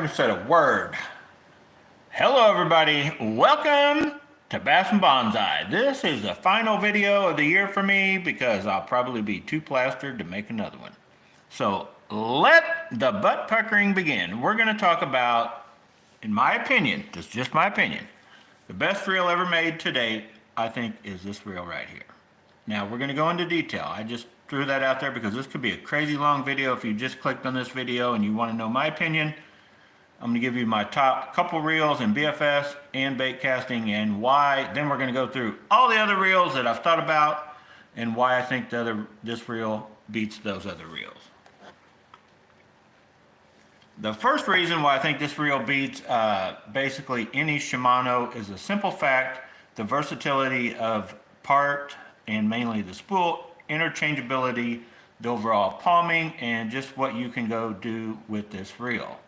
haven't said a word. Hello everybody, welcome to Bass and Bonsai. This is the final video of the year for me because I'll probably be too plastered to make another one. So let the butt puckering begin. We're going to talk about, in my opinion, this is just my opinion, the best reel ever made to date, I think, is this reel right here. Now we're going to go into detail. I just threw that out there because this could be a crazy long video. If you just clicked on this video and you want to know my opinion, I'm going to give you my top couple reels in BFS and bait casting and why. Then we're going to go through all the other reels that I've thought about and why I think this reel beats those other reels. The first reason why I think this reel beats basically any Shimano is a simple fact: the versatility of part and mainly the spool, interchangeability, the overall palming, and just what you can go do with this reel.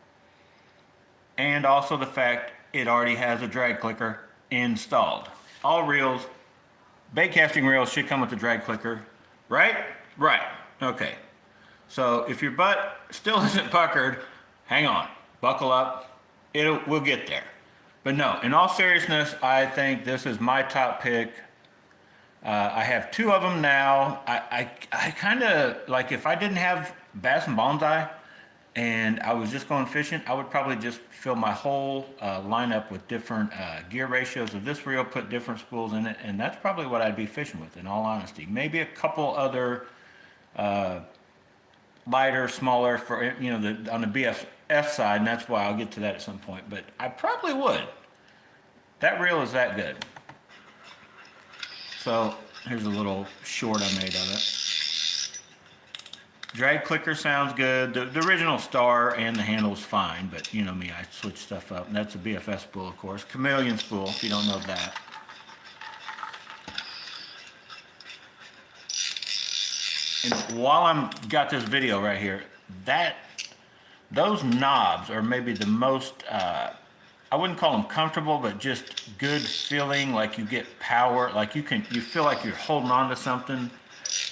And also the fact it already has a drag clicker installed. All reels, bait casting reels, should come with a drag clicker, right? Right. Okay. So if your butt still isn't puckered, hang on, buckle up. We'll get there. But no, in all seriousness, I think this is my top pick. I have two of them now. I kind of, like, if I didn't have Bass and Bonsai and I was just going fishing, I would probably just fill my whole lineup with different gear ratios of this reel, put different spools in it, and that's probably what I'd be fishing with, in all honesty. Maybe a couple other lighter, smaller, for on the BFS side, and that's why I'll get to that at some point. But I probably would. That reel is that good. So here's a little short I made of it. Drag clicker sounds good. The original star and the handle's fine, but you know me, I switch stuff up. And that's a BFS spool, of course. Chameleon spool, if you don't know that. And while I'm got this video right here, those knobs are maybe the most, I wouldn't call them comfortable, but just good feeling, like you get power, like you feel like you're holding on to something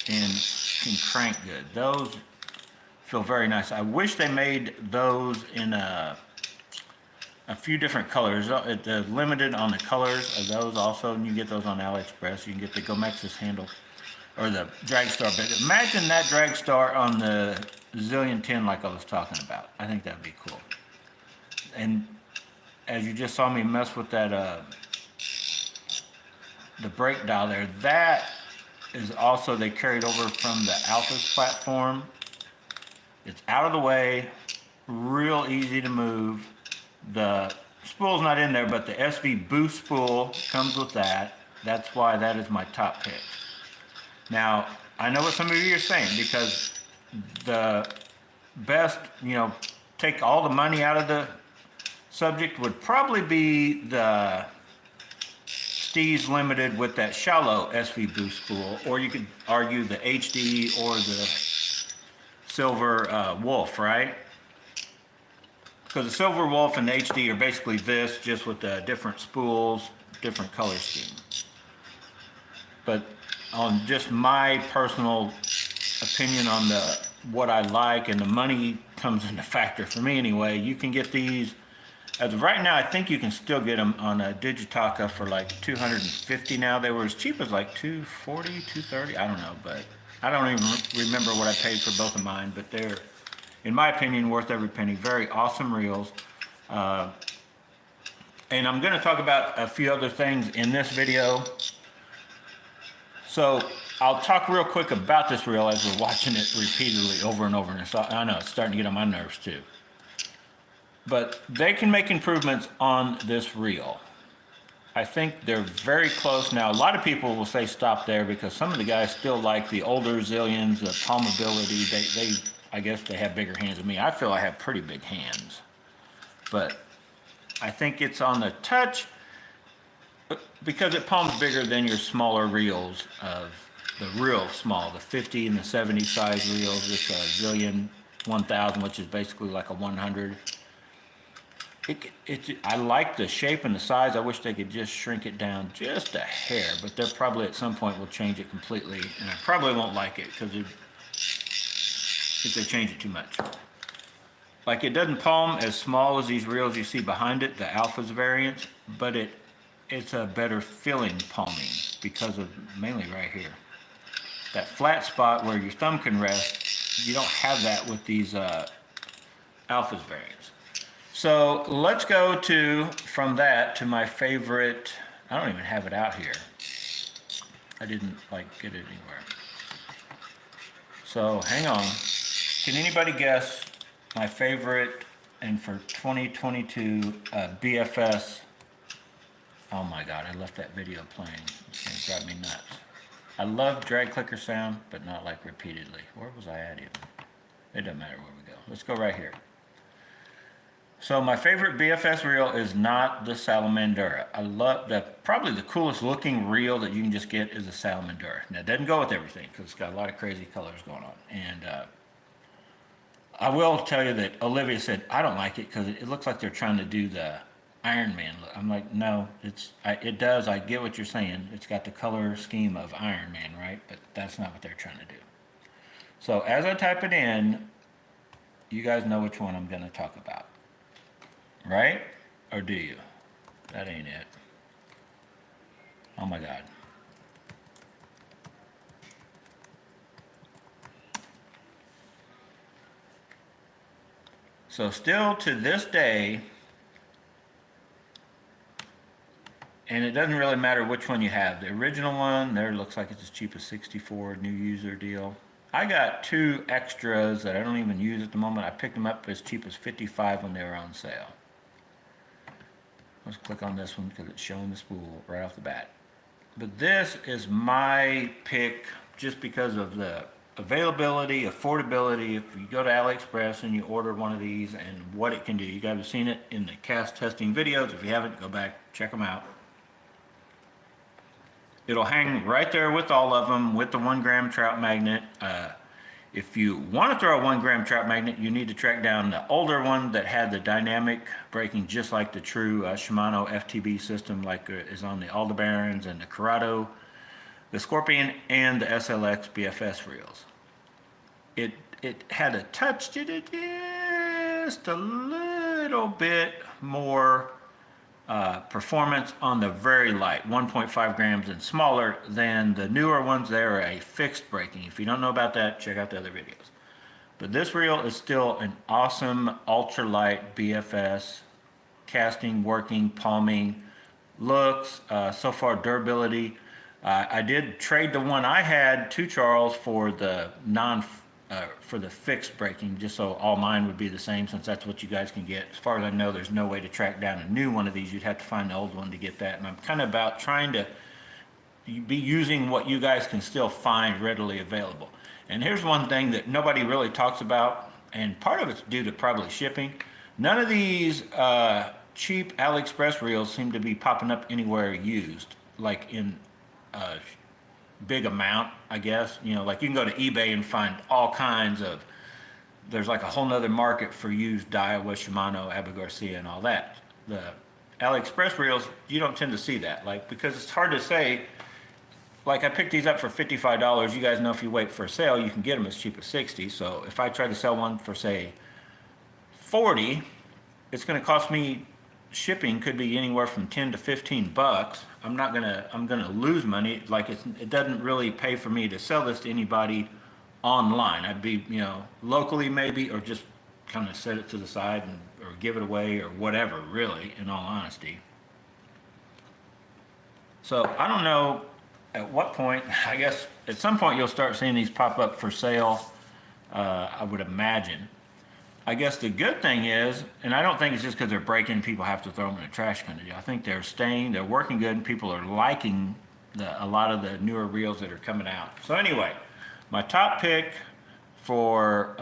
and can crank good. Those feel very nice. I wish they made those in a few different colors. They're limited on the colors of those also, and you get those on AliExpress. You can get the Gomexus handle or the drag star. But imagine that drag star on the Zillion 10 like I was talking about. I think that'd be cool. And as you just saw me mess with that the brake dial there, that is also, they carried over from the Alphas platform. It's out of the way, real easy to move. The spool's not in there, but the SV boost spool comes with that. That's why that is my top pick. Now, I know what some of you are saying, because the best, take all the money out of the subject would probably be the Steez Limited with that shallow SV boost spool, or you could argue the HD or the Silver Wolf, right? Because the Silver Wolf and the HD are basically this, just with the different spools, different color scheme. But on just my personal opinion on what I like, and the money comes into factor for me anyway, you can get these. As of right now, I think you can still get them on a Digitaka for like $250 now. They were as cheap as like $240, $230, I don't know, but I don't even remember what I paid for both of mine, but they're, in my opinion, worth every penny. Very awesome reels. And I'm going to talk about a few other things in this video. So I'll talk real quick about this reel as we're watching it repeatedly over and over, and I know it's starting to get on my nerves too. But they can make improvements on this reel. I think they're very close now. A lot of people will say stop there because some of the guys still like the older Zillions, the palmability. I guess they have bigger hands than me. I feel I have pretty big hands. But I think it's on the touch because it palms bigger than your smaller reels of the real small, the 50 and the 70 size reels. It's a Zillion 1000, which is basically like a 100. I like the shape and the size. I wish they could just shrink it down just a hair, but they're probably at some point will change it completely, and I probably won't like it because if they change it too much. like it doesn't palm as small as these reels you see behind it, the Alphas variants, but it's a better feeling palming because of mainly right here. That flat spot where your thumb can rest, you don't have that with these Alphas variants. So let's go from that to my favorite. I don't even have it out here. I didn't like get it anywhere. So hang on. Can anybody guess my favorite, and for 2022, BFS? Oh my God, I left that video playing. It's gonna drive me nuts. I love drag clicker sound, but not like repeatedly. Where was I at even? It doesn't matter where we go. Let's go right here. So my favorite BFS reel is not the Salamandura. I love probably the coolest looking reel that you can just get is a Salamandura. Now it doesn't go with everything because it's got a lot of crazy colors going on. And I will tell you that Olivia said, I don't like it because it looks like they're trying to do the Iron Man look. I'm like, no, it does. I get what you're saying. It's got the color scheme of Iron Man, right? But that's not what they're trying to do. So as I type it in, you guys know which one I'm going to talk about. Right? Or do you? That ain't it. Oh my God. So still to this day, and it doesn't really matter which one you have. The original one, there looks like it's as cheap as 64, new user deal. I got 2 extras that I don't even use at the moment. I picked them up as cheap as 55 when they were on sale. Let's click on this one because it's showing the spool right off the bat. But this is my pick just because of the availability, affordability. If you go to AliExpress and you order one of these and what it can do. You guys have seen it in the cast testing videos. If you haven't, go back, check them out. It'll hang right there with all of them with the 1 gram trout magnet. If you want to throw a 1 gram trout magnet, you need to track down the older one that had the dynamic braking, just like the true Shimano FTB system, like is on the Aldebarans and the Corrado, the Scorpion, and the SLX BFS reels. It had a touch, just a little bit more performance on the very light, 1.5 grams and smaller than the newer ones. They're a fixed braking. If you don't know about that, check out the other videos. But this reel is still an awesome ultralight BFS, casting, working, palming, looks, so far durability. I did trade the one I had to Charles for the for the fixed braking, just so all mine would be the same, since that's what you guys can get. As far as I know, there's no way to track down a new one of these. You'd have to find the old one to get that. And I'm kind of about trying to be using what you guys can still find readily available. And here's one thing that nobody really talks about, and part of it's due to probably shipping. None of these cheap AliExpress reels seem to be popping up anywhere used, like in big amount, I guess. You know, like you can go to eBay and find all kinds of, there's like a whole nother market for used Daiwa, Shimano, Abu Garcia, and all that. The AliExpress reels, you don't tend to see that, like, because it's hard to say. Like, I picked these up for $55. You guys know if you wait for a sale, you can get them as cheap as 60. So if I try to sell one for, say, 40, it's going to cost me, shipping could be anywhere from 10 to 15 bucks. I'm gonna lose money. Like, it doesn't really pay for me to sell this to anybody online. I'd be, you know, locally maybe, or just kind of set it to the side or give it away or whatever, really, in all honesty. So I don't know at what point. I guess at some point you'll start seeing these pop up for sale, I would imagine. I guess the good thing is, and I don't think it's just because they're breaking, people have to throw them in the trash kind of deal. I think they're staying, they're working good, and people are liking a lot of the newer reels that are coming out. So anyway, my top pick for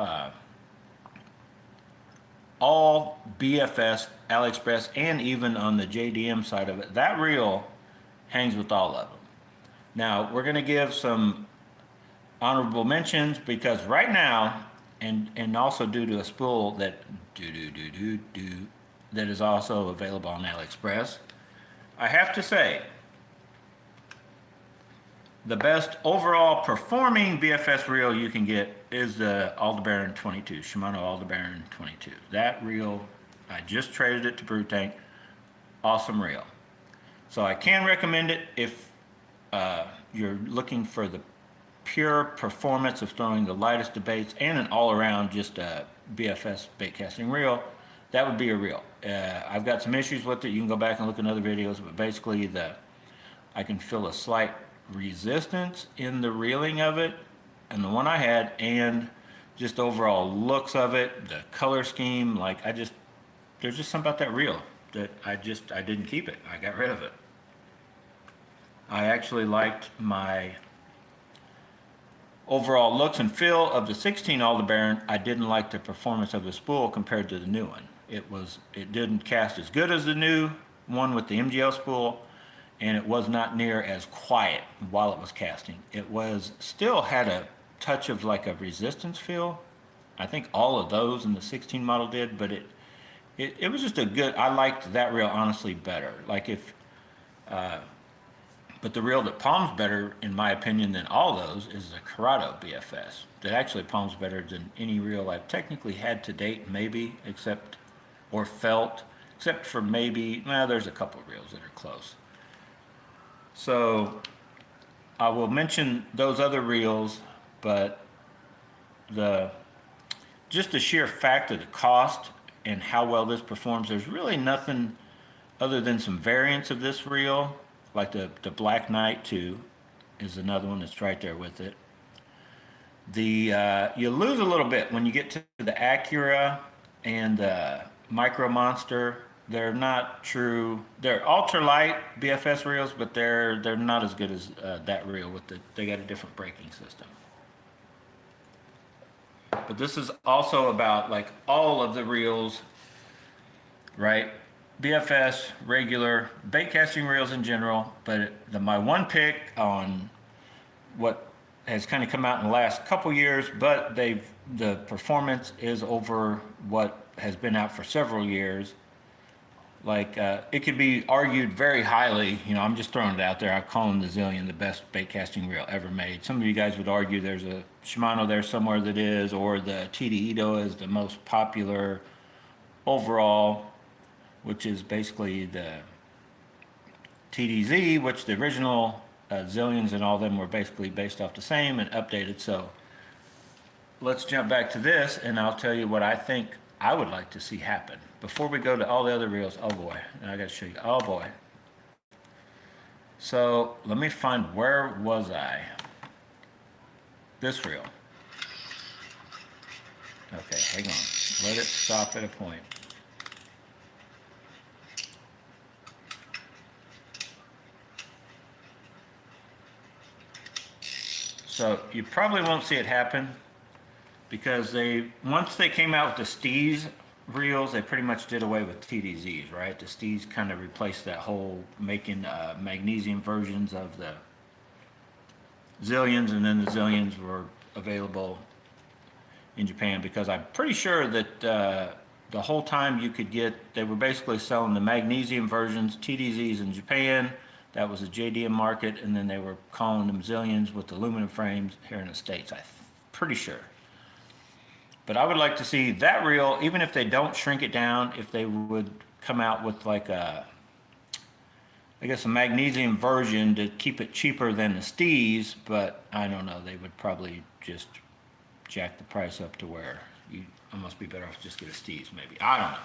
all BFS, AliExpress, and even on the JDM side of it, that reel hangs with all of them. Now, we're going to give some honorable mentions, because right now, and also due to a spool that that is also available on AliExpress, I have to say the best overall performing BFS reel you can get is the Aldebaran 22, Shimano Aldebaran 22. That reel, I just traded it to Brew Tank. Awesome reel. So I can recommend it if you're looking for the pure performance of throwing the lightest of baits and an all-around just BFS bait casting reel. That would be a reel. I've got some issues with it. You can go back and look at other videos, but basically I can feel a slight resistance in the reeling of it and the one I had, and just overall looks of it, the color scheme. Like there's just something about that reel that I didn't keep it. I got rid of it. I actually liked my overall looks and feel of the 16 Aldebaran. I didn't like the performance of the spool compared to the new one. It didn't cast as good as the new one with the MGL spool, and it was not near as quiet while it was casting. It still had a touch of like a resistance feel. I think all of those in the 16 model did, but it was just I liked that reel honestly better. But the reel that palms better, in my opinion, than all those is the Corrado BFS. That actually palms better than any reel I've technically had to date, maybe, except for maybe, well, there's a couple of reels that are close. So I will mention those other reels, but just the sheer fact of the cost and how well this performs, there's really nothing other than some variants of this reel, like the Black Knight 2 is another one that's right there with it. You lose a little bit when you get to the Acura and the Micro Monster. They're not true. They're ultralight BFS reels, but they're not as good as that reel they got a different braking system. But this is also about like all of the reels, right? BFS, regular, bait casting reels in general, but my one pick on what has kind of come out in the last couple years, but the performance is over what has been out for several years. Like it could be argued very highly, I'm just throwing it out there. I'm calling the Zillion the best bait casting reel ever made. Some of you guys would argue there's a Shimano there somewhere that is, or the TD Ito is the most popular overall, which is basically the TDZ, which the original Zillions and all of them were basically based off the same and updated. So let's jump back to this, and I'll tell you what I think I would like to see happen. Before we go to all the other reels, oh boy, I gotta show you, oh boy. So let me find, where was I? This reel. Okay, hang on, let it stop at a point. So you probably won't see it happen because once they came out with the Steez reels, they pretty much did away with TDZs, right? The Steez kind of replaced that whole making magnesium versions of the Zillions, and then the Zillions were available in Japan, because I'm pretty sure that the whole time they were basically selling the magnesium versions, TDZs in Japan. That was a JDM market, and then they were calling them Zillions with aluminum frames here in the States, I'm pretty sure. But I would like to see that reel, even if they don't shrink it down, if they would come out with like a magnesium version to keep it cheaper than the Steez, but I don't know, they would probably just jack the price up to where you almost be better off just get a Steez maybe. I don't know.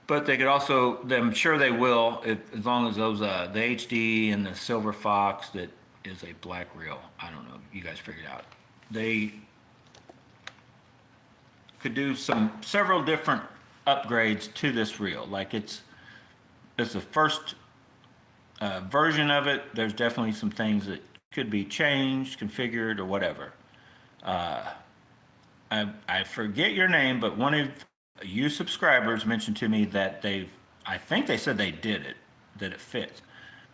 But they could also, I'm sure they will, as long as those, the HD and the Silver Fox that is a black reel, I don't know, you guys figured out. They could do several different upgrades to this reel. Like it's the first version of it. There's definitely some things that could be changed, configured, or whatever. I forget your name, but one of you subscribers mentioned to me that I think they said they did it, that it fits.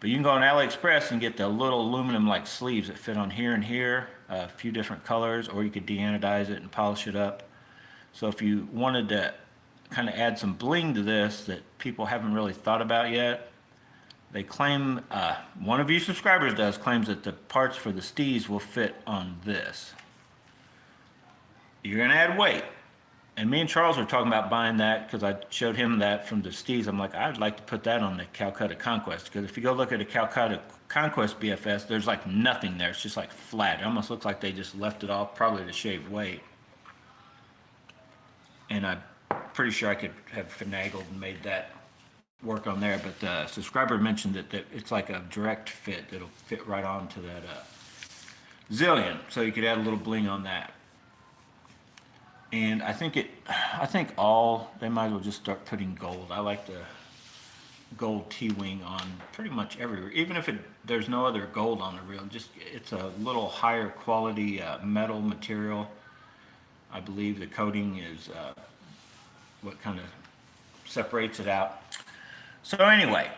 But you can go on AliExpress and get the little aluminum like sleeves that fit on here and here, a few different colors, or you could deanodize it and polish it up. So if you wanted to kind of add some bling to this that people haven't really thought about yet, they claim, one of you subscribers claims that the parts for the Steez will fit on this. you're going to add weight. And me and Charles were talking about buying that because I showed him that from the Steez. I'm like, I'd like to put that on the Calcutta Conquest, because if you go look at a Calcutta Conquest BFS, there's like nothing there. It's just like flat. It almost looks like they just left it off, probably to shave weight. And I'm pretty sure I could have finagled and made that work on there. But the subscriber mentioned that it's like a direct fit. It'll fit right onto that Zillion. So you could add a little bling on that. And I think they might as well just start putting gold. I like the gold T-wing on pretty much everywhere, even if there's no other gold on the reel. Just, it's a little higher quality metal material. I believe the coating is what kind of separates it out. So anyway,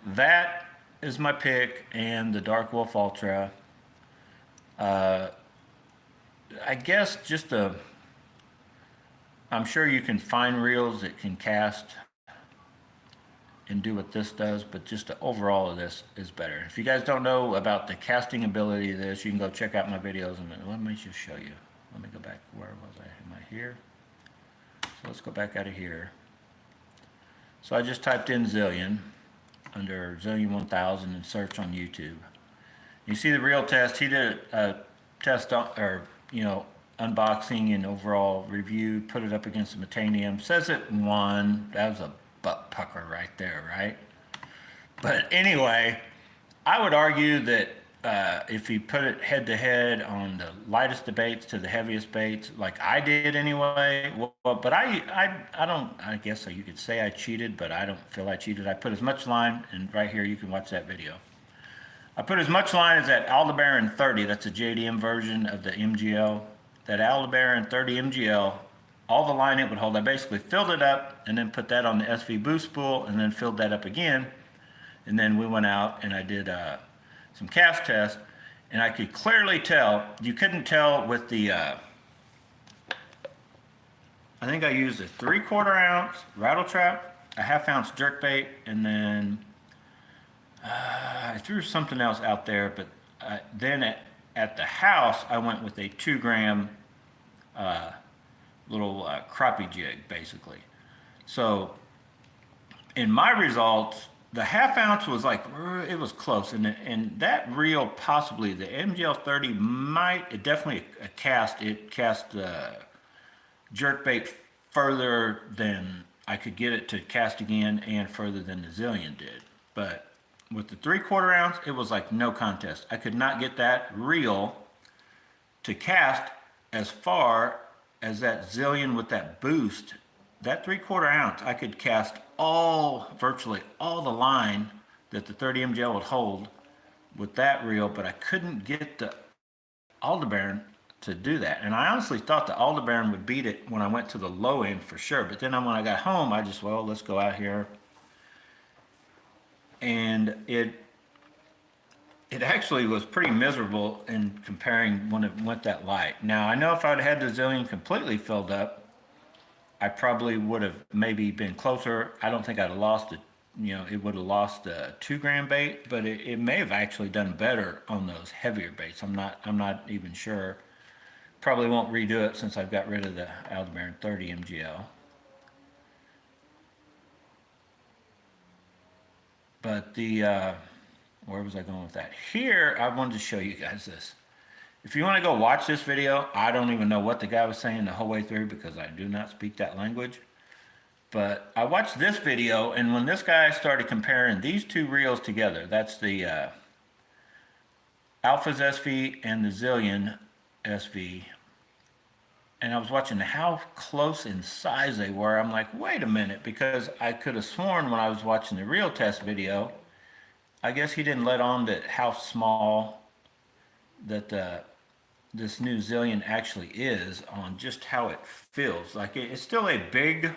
that is my pick, and the Dark Wolf Ultra. I guess I'm sure you can find reels that can cast and do what this does, but just the overall of this is better. If you guys don't know about the casting ability of this, you can go check out my videos. And let me just show you. Let me go back. Where was I? Am I here? So let's go back out of here. So I just typed in Zillion under Zillion 1000 and search on YouTube. You see the reel test. He did a test on, or unboxing and overall review, put it up against the Metanium, says it won. That was a butt pucker right there, right? But anyway, I would argue that if you put it head to head on the lightest of baits to the heaviest baits, like I did anyway, but I guess you could say I cheated, but I don't feel I cheated. I put as much line, and right here you can watch that video. I put as much line as that Aldebaran 30, that's a JDM version of the MGL. That Aldebaran 30 MGL, all the line it would hold, I basically filled it up and then put that on the SV boost spool and then filled that up again. And then we went out and I did some cast tests, and I could clearly tell, you couldn't tell with the, I think I used a 3/4 ounce rattle trap, a 1/2 ounce jerkbait, and then I threw something else out there, but then at the house, I went with a 2 gram little crappie jig, basically. So in my results, the 1/2 ounce was like, it was close. And that reel, possibly, the MGL 30 it definitely it cast jerkbait further than I could get it to cast again, and further than the Zillion did. But with the 3/4 ounce, it was like no contest. I could not get that reel to cast as far as that Zillion with that boost. That 3/4 ounce, I could cast virtually all the line that the 30 MGL would hold with that reel, but I couldn't get the Aldebaran to do that. And I honestly thought the Aldebaran would beat it when I went to the low end for sure. But then when I got home, I just, let's go out here. And it actually was pretty miserable in comparing when it went that light. Now, I know if I'd had the Zillion completely filled up, I probably would have maybe been closer. I don't think I'd have lost it. It would have lost the 2 gram bait, but it may have actually done better on those heavier baits. I'm not even sure. Probably won't redo it since I've got rid of the Aldebaran 30 MGL. But where was I going with that? Here, I wanted to show you guys this. If you want to go watch this video, I don't even know what the guy was saying the whole way through because I do not speak that language. But I watched this video, and when this guy started comparing these two reels together, that's the Alpha's SV and the Zillion SV, and I was watching how close in size they were. I'm like, wait a minute, because I could have sworn when I was watching the reel test video, I guess he didn't let on that how small that this new Zillion actually is on just how it feels. Like it's still a big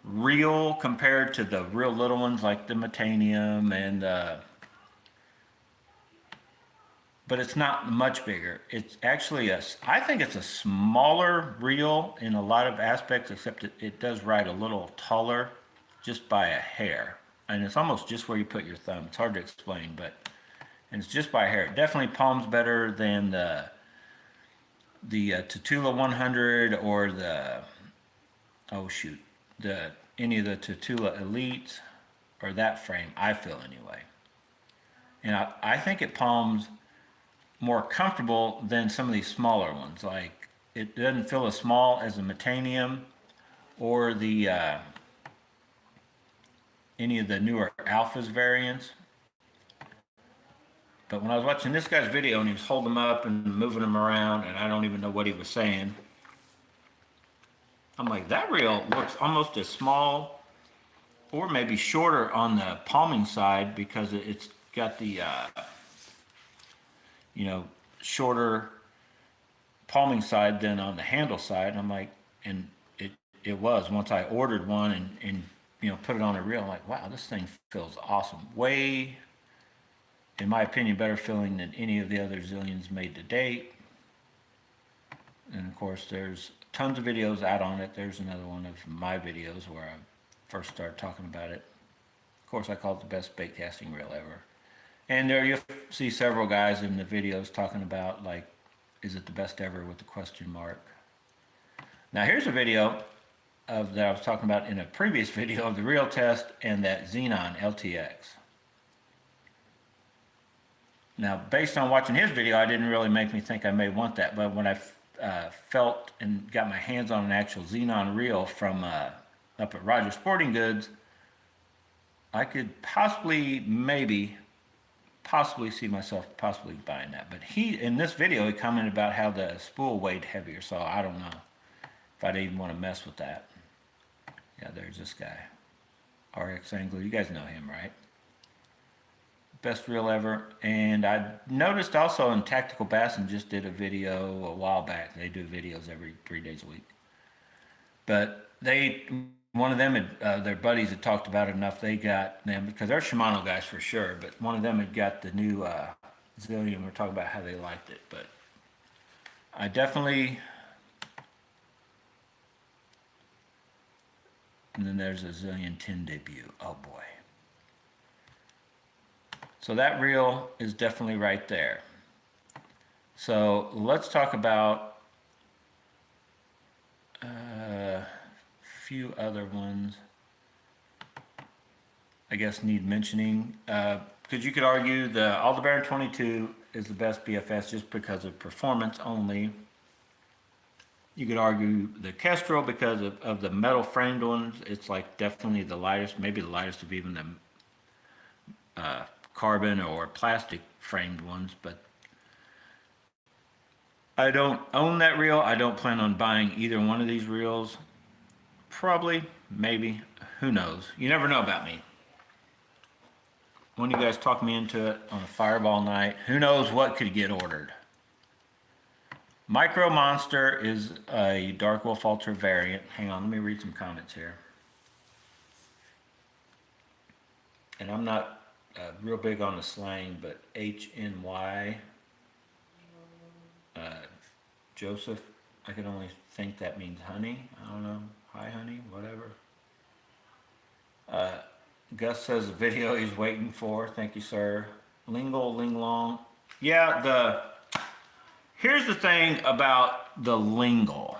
reel compared to the real little ones like the Metanium and but it's not much bigger. It's actually I think it's a smaller reel in a lot of aspects, except it does ride a little taller just by a hair. And it's almost just where you put your thumb. It's hard to explain, and it's just by a hair. It definitely palms better than the the Tatula 100 or the, oh shoot, any of the Tatula Elites or that frame, I feel anyway. And I think it palms more comfortable than some of these smaller ones. Like, it doesn't feel as small as the Metanium or the any of the newer Alphas variants. But when I was watching this guy's video and he was holding them up and moving them around, and I don't even know what he was saying, I'm like, that reel looks almost as small or maybe shorter on the palming side because it's got the, shorter palming side than on the handle side. And I'm like, and it was once I ordered one and put it on a reel. I'm like, wow, this thing feels awesome. Way, in my opinion, better feeling than any of the other zillions made to date. And of course, there's tons of videos out on it. There's another one of my videos where I first started talking about it. Of course, I call it the best bait casting reel ever. And there you'll see several guys in the videos talking about, like, is it the best ever with the question mark. Now here's a video that I was talking about in a previous video of the reel test and that Xenon LTX. Now, based on watching his video, I didn't really make me think I may want that, but when I felt and got my hands on an actual Xenon reel from up at Rogers Sporting Goods, I could possibly see myself possibly buying that. But in this video, he commented about how the spool weighed heavier, so I don't know if I'd even want to mess with that. Yeah, there's this guy, RX Angler. You guys know him, right? Best reel ever. And I noticed also in Tactical Bass, and just did a video a while back. They do videos every 3 days a week. But one of them had, their buddies had talked about it enough. They got them, because they're Shimano guys for sure, but one of them had got the new Zillion. We're talking about how they liked it. But I definitely... And then there's a Zillion 10 debut. Oh boy. So that reel is definitely right there. So let's talk about a few other ones I guess need mentioning. Because you could argue the Aldebaran 22 is the best BFS just because of performance only. You could argue the Kestrel because of the metal framed ones. It's like definitely the lightest, maybe the lightest of even the carbon or plastic framed ones. But I don't own that reel. I don't plan on buying either one of these reels. Probably, maybe, who knows? You never know about me. One of you guys talked me into it on a fireball night. Who knows what could get ordered? Micro Monster is a Dark Wolf Ultra variant. Hang on, let me read some comments here. And I'm not real big on the slang, but HNY. Joseph, I can only think that means honey. I don't know. Hi, honey, whatever. Gus says the video he's waiting for. Thank you, sir. Linglong. Yeah, here's the thing about the Lingle.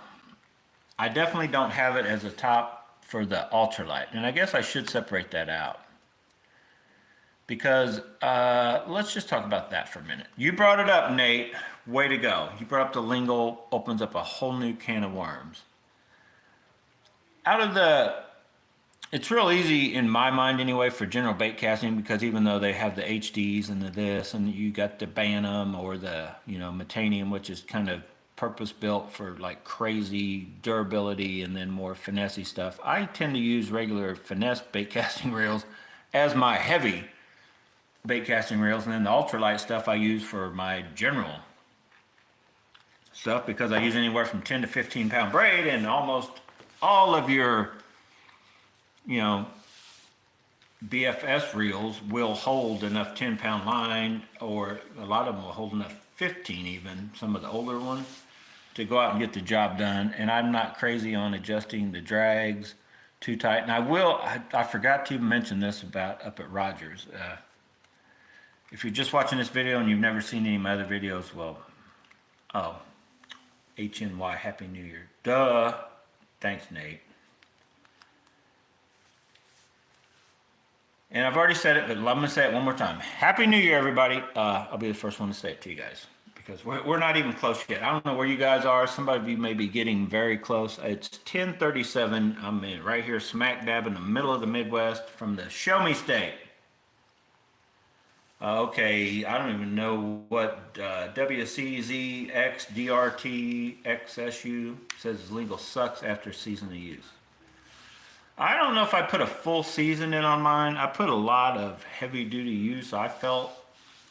I definitely don't have it as a top for the ultralight. And I guess I should separate that out. Because let's just talk about that for a minute. You brought it up, Nate. Way to go. You brought up the Lingle, opens up a whole new can of worms. It's real easy in my mind anyway for general bait casting, because even though they have the HDs and the this, and you got the Bantam or the Metanium, which is kind of purpose built for like crazy durability and then more finessey stuff, I tend to use regular finesse bait casting reels as my heavy bait casting reels, and then the ultralight stuff I use for my general stuff, because I use anywhere from 10 to 15 pound braid, and almost all of your BFS reels will hold enough 10-pound line, or a lot of them will hold enough 15 even, some of the older ones, to go out and get the job done. And I'm not crazy on adjusting the drags too tight. And I forgot to mention this about up at Rogers. If you're just watching this video and you've never seen any of my other videos, well, HNY, Happy New Year. Duh. Thanks, Nate. And I've already said it, but I'm going to say it one more time. Happy New Year, everybody. I'll be the first one to say it to you guys because we're not even close yet. I don't know where you guys are. Some of you may be getting very close. It's 10:37. I'm right here smack dab in the middle of the Midwest from the Show Me State. Okay, I don't even know what WCZXDRTXSU says legal sucks after season of use. I don't know if I put a full season in on mine. I put a lot of heavy duty use. I felt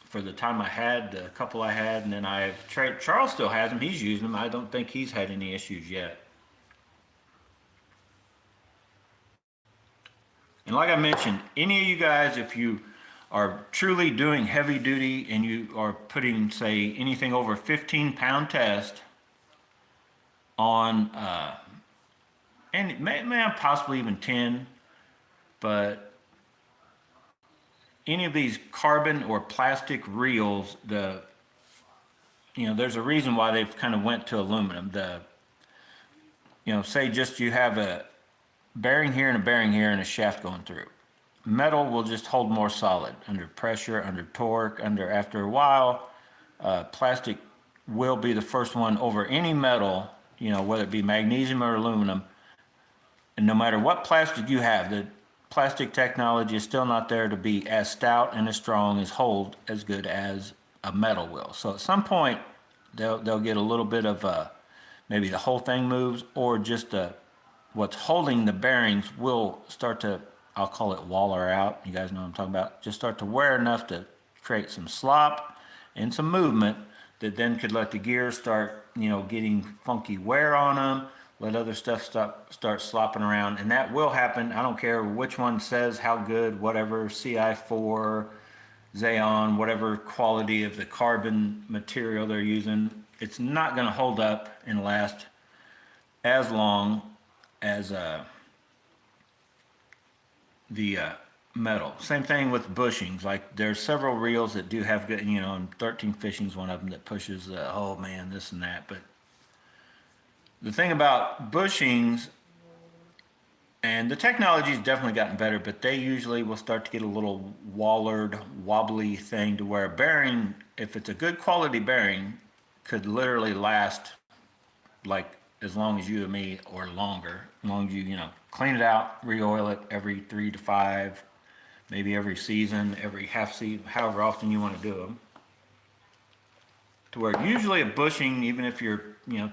for the time I had, the couple I had, and then I've traded. Charles still has them. He's using them. I don't think he's had any issues yet. And like I mentioned, any of you guys, if you are truly doing heavy duty and you are putting, say, anything over a 15-pound test on, and may possibly even 10, but any of these carbon or plastic reels, there's a reason why they've kind of went to aluminum. Say just you have a bearing here and a bearing here and a shaft going through. Metal will just hold more solid under pressure, under torque, after a while. Plastic will be the first one over any metal, whether it be magnesium or aluminum. And no matter what plastic you have, the plastic technology is still not there to be as stout and as strong as hold as good as a metal will. So at some point, they'll get a little bit of maybe the whole thing moves, or just what's holding the bearings will start to, I'll call it waller out. You guys know what I'm talking about. Just start to wear enough to create some slop and some movement that then could let the gears start, getting funky wear on them. Let other stuff start slopping around, and that will happen. I don't care which one says how good, whatever, CI4, Xeon, whatever quality of the carbon material they're using, it's not going to hold up and last as long as the metal. Same thing with bushings. Like there's several reels that do have good, and 13 Fishing's one of them that pushes oh man, this and that. But the thing about bushings, and the technology's definitely gotten better, but they usually will start to get a little wallered, wobbly thing to where a bearing, if it's a good quality bearing, could literally last like as long as you and me or longer. As long as you, clean it out, re-oil it every 3 to 5, maybe every season, every half season, however often you want to do them. To where usually a bushing, even if you're,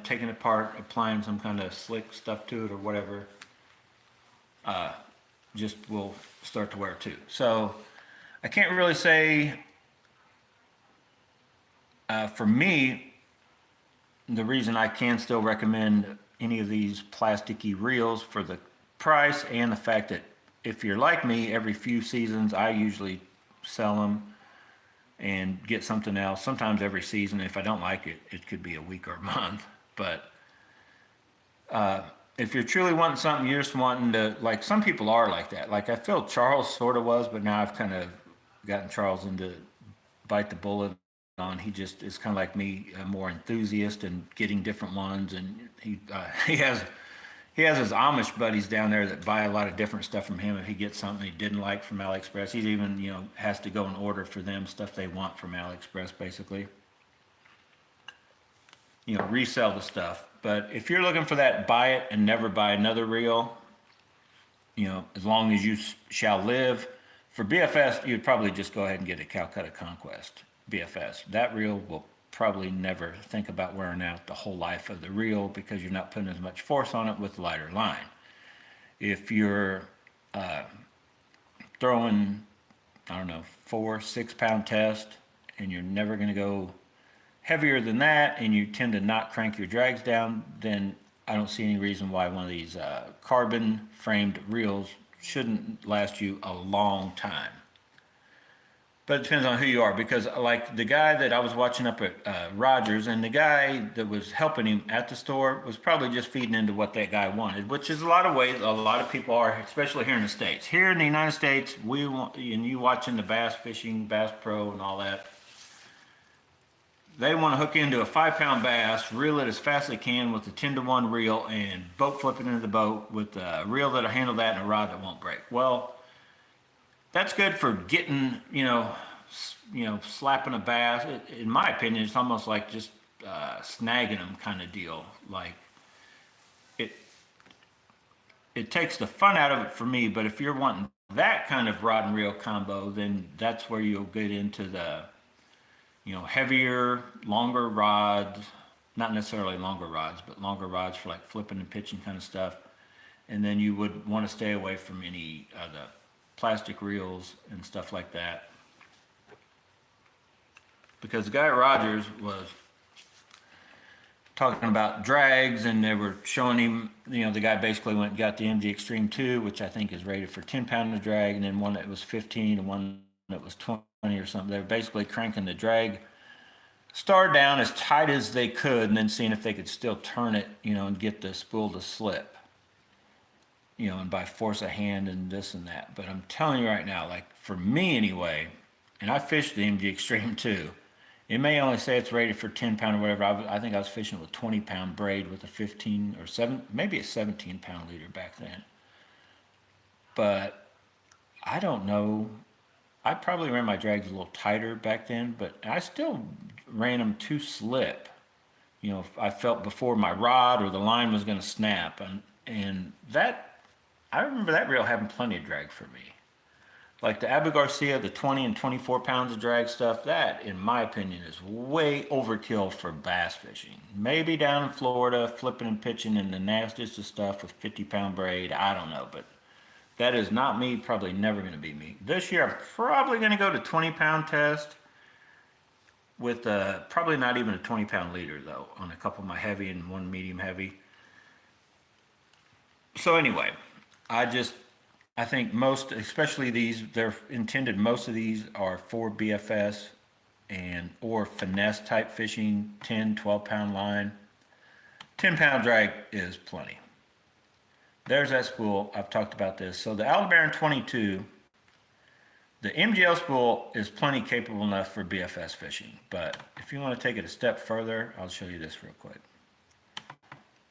taking it apart, applying some kind of slick stuff to it or whatever, just will start to wear too. So I can't really say, for me, the reason I can still recommend any of these plasticky reels for the price and the fact that if you're like me, every few seasons I usually sell them and get something else. Sometimes every season, if I don't like it, it could be a week or a month. But if you're truly wanting something, you're just wanting to, like some people are like that. Like I feel Charles sort of was, but now I've kind of gotten Charles into bite the bullet on. He just is kind of like me, a more enthusiast and getting different ones. And he has his Amish buddies down there that buy a lot of different stuff from him. If he gets something he didn't like from AliExpress, he's even, has to go and order for them stuff they want from AliExpress, basically. Resell the stuff. But if you're looking for that buy it and never buy another reel, as long as you shall live, for BFS, you'd probably just go ahead and get a Calcutta Conquest BFS. That reel will probably never think about wearing out the whole life of the reel because you're not putting as much force on it with lighter line. If you're throwing, 4-6 pound test and you're never going to go heavier than that and you tend to not crank your drags down, then I don't see any reason why one of these carbon framed reels shouldn't last you a long time. But it depends on who you are, because like the guy that I was watching up at Rogers, and the guy that was helping him at the store was probably just feeding into what that guy wanted, which is a lot of ways a lot of people are, especially here in the States. Here in the United States, we want, and you watching the Bass Fishing, Bass Pro and all that, they want to hook into a 5-pound bass, reel it as fast as they can with a 10-to-1 reel, and boat flip it into the boat with a reel that'll handle that and a rod that won't break. Well, that's good for getting, slapping a bass. In my opinion, it's almost like just snagging them kind of deal. Like it, it takes the fun out of it for me. But if you're wanting that kind of rod and reel combo, then that's where you'll get into the, heavier, longer rods. Not necessarily longer rods, but longer rods for like flipping and pitching kind of stuff. And then you would want to stay away from any of the plastic reels and stuff like that. Because the guy at Rogers was talking about drags, and they were showing him, the guy basically went and got the MG Extreme 2, which I think is rated for 10-pound drag, and then one that was 15 and one that was 20 or something. They were basically cranking the drag star down as tight as they could, and then seeing if they could still turn it, and get the spool to slip, and by force of hand and this and that. But I'm telling you right now, like for me anyway, and I fished the MG Extreme 2, it may only say it's rated for 10-pound or whatever. I think I was fishing with 20-pound braid with a 15 or 7, maybe a 17-pound leader back then. But I don't know. I probably ran my drags a little tighter back then, but I still ran them to slip. I felt before my rod or the line was going to snap, and that, I remember that reel having plenty of drag for me. Like the Abu Garcia, the 20 and 24 pounds of drag stuff, that, in my opinion, is way overkill for bass fishing. Maybe down in Florida, flipping and pitching in the nastiest of stuff with 50-pound braid, I don't know, but that is not me, probably never going to be me. This year, I'm probably going to go to 20-pound test with probably not even a 20-pound leader, though, on a couple of my heavy and one medium heavy. So anyway, I think most, especially these, they're intended, most of these are for BFS or finesse type fishing, 10, 12-pound line. 10-pound drag is plenty. There's that spool. I've talked about this. So the Aldebaran 22, the MGL spool is plenty capable enough for BFS fishing. But if you want to take it a step further, I'll show you this real quick.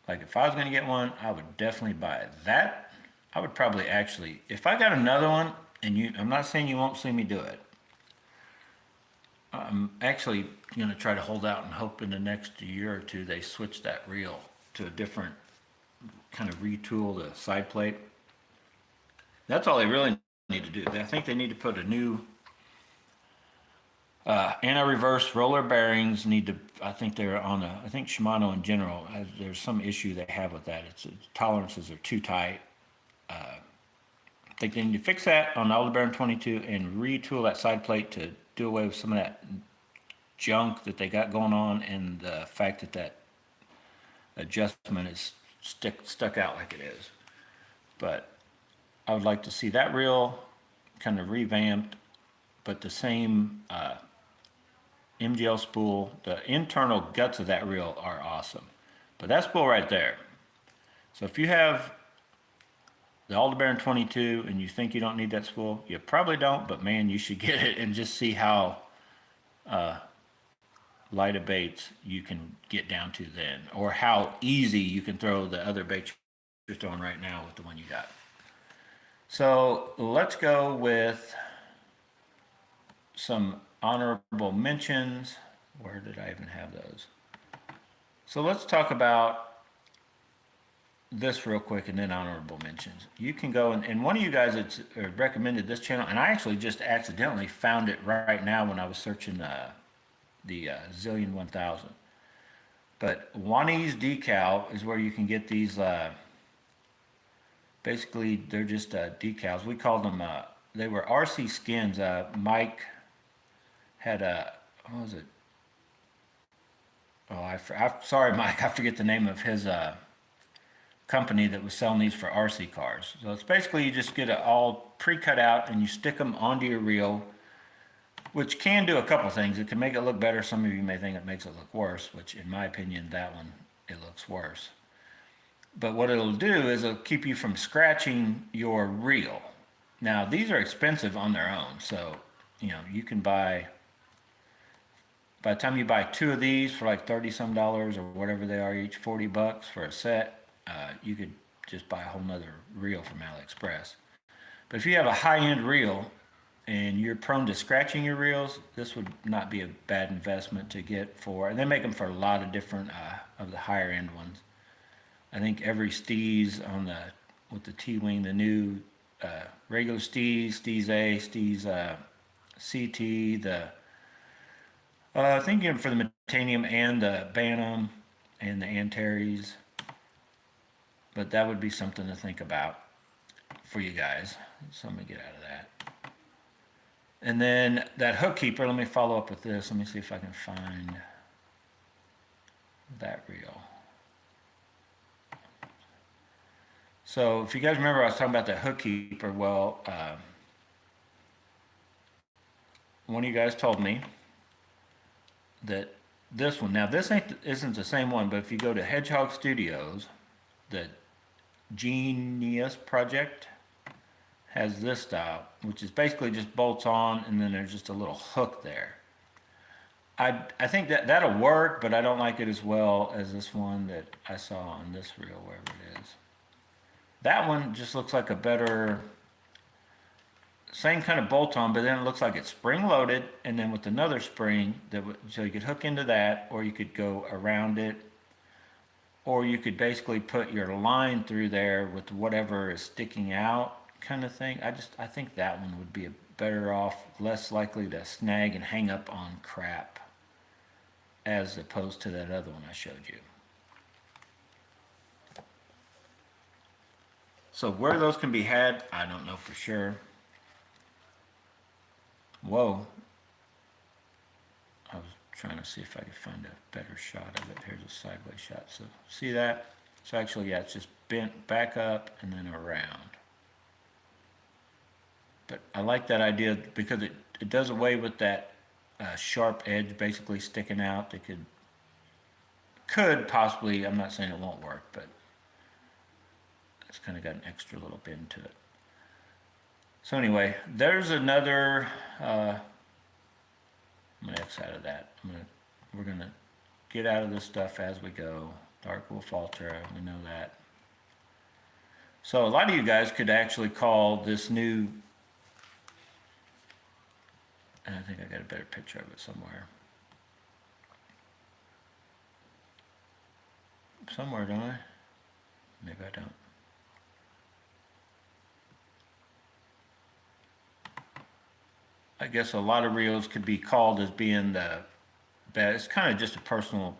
Like if I was going to get one, I would definitely buy it. That, I would probably actually, if I got another one, and I'm not saying you won't see me do it. I'm actually going to try to hold out and hope in the next year or two they switch that reel to a different, kind of retool the side plate. That's all they really need to do. I think they need to put a new anti-reverse roller bearings. I think they're on I think Shimano in general, there's some issue they have with that. Its tolerances are too tight. I think they need to fix that on the Aldebaran 22 and retool that side plate to do away with some of that junk that they got going on, and the fact that adjustment is stuck out like it is. But I would like to see that reel kind of revamped, but the same MGL spool. The internal guts of that reel are awesome. But that spool right there. So if you have the Aldebaran 22 and you think you don't need that spool, you probably don't, but man, you should get it and just see how light of baits you can get down to then, or how easy you can throw the other bait you're throwing right now with the one you got. So let's go with some honorable mentions. Where did I even have those? So let's talk about this real quick and then honorable mentions. You can go, and one of you guys that's recommended this channel, and I actually just accidentally found it right now when I was searching the Zillion 1000. But Juanese Decal is where you can get these, basically they're just decals. We called them, they were RC skins. Mike had what was it? Oh, I'm sorry, Mike, I forget the name of his company that was selling these for RC cars. So it's basically you just get it all pre-cut out and you stick them onto your reel, which can do a couple things. It can make it look better. Some of you may think it makes it look worse, which in my opinion, that one, it looks worse. But what it'll do is it'll keep you from scratching your reel. Now, these are expensive on their own. So, you can buy, by the time you buy 2 of these for like 30 some dollars or whatever they are each, 40 bucks for a set, you could just buy a whole nother reel from AliExpress. But if you have a high-end reel and you're prone to scratching your reels, this would not be a bad investment to get for, and they make them for a lot of different of the higher end ones. I think every Steez on the, with the T-wing, the new regular Steez, Steez A, Steez CT, the I think for the Metanium and the Bantam and the Antares, but that would be something to think about for you guys. So let me get out of that. And then that hook keeper, let me follow up with this. Let me see if I can find that reel. So if you guys remember, I was talking about that hook keeper. Well, one of you guys told me that this one, now this isn't the same one, but if you go to Hedgehog Studios, the Genius Project has this style, which is basically just bolts on and then there's just a little hook there. I think that'll work, but I don't like it as well as this one that I saw on this reel, wherever it is. That one just looks like a better, same kind of bolt on, but then it looks like it's spring loaded, and then with another spring, so you could hook into that, or you could go around it, or you could basically put your line through there with whatever is sticking out, kind of thing. I think that one would be a better off, less likely to snag and hang up on crap, as opposed to that other one I showed you. So where those can be had, I don't know for sure. Whoa. I was trying to see if I could find a better shot of it. Here's a sideways shot. So see that? So actually, yeah, it's just bent back up and then around. But I like that idea because it does away with that sharp edge basically sticking out. That could possibly, I'm not saying it won't work, but it's kind of got an extra little bend to it. So anyway, there's another, I'm going to X out of that. We're going to get out of this stuff as we go. Dark Wolf Ultra, we know that. So a lot of you guys could actually call this new, and I think I got a better picture of it somewhere. Somewhere, don't I? Maybe I don't. I guess a lot of reels could be called as being the best. It's kind of just a personal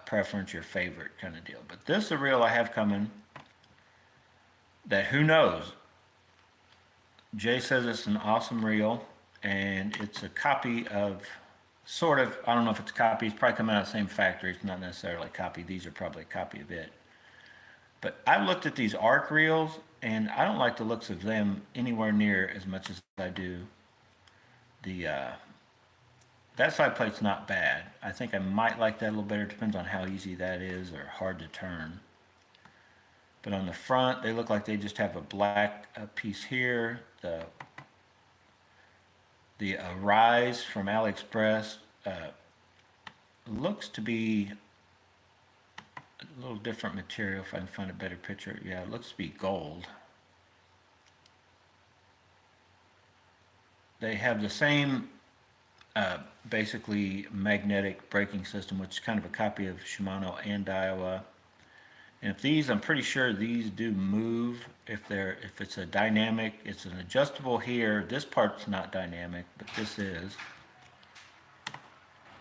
preference, your favorite kind of deal. But this is a reel I have coming that who knows. Jay says it's an awesome reel, and it's a copy of, sort of, I don't know if it's a copy, it's probably coming out of the same factory, it's not necessarily a copy, these are probably a copy of it. But I looked at these arc reels, and I don't like the looks of them anywhere near as much as I do the, that side plate's not bad. I think I might like that a little better, it depends on how easy that is or hard to turn. But on the front, they look like they just have a black piece here. The Rise from AliExpress looks to be a little different material, if I can find a better picture. Yeah, it looks to be gold. They have the same basically magnetic braking system, which is kind of a copy of Shimano and Daiwa. And if these, I'm pretty sure these do move. If it's a dynamic, it's an adjustable here. This part's not dynamic, but this is.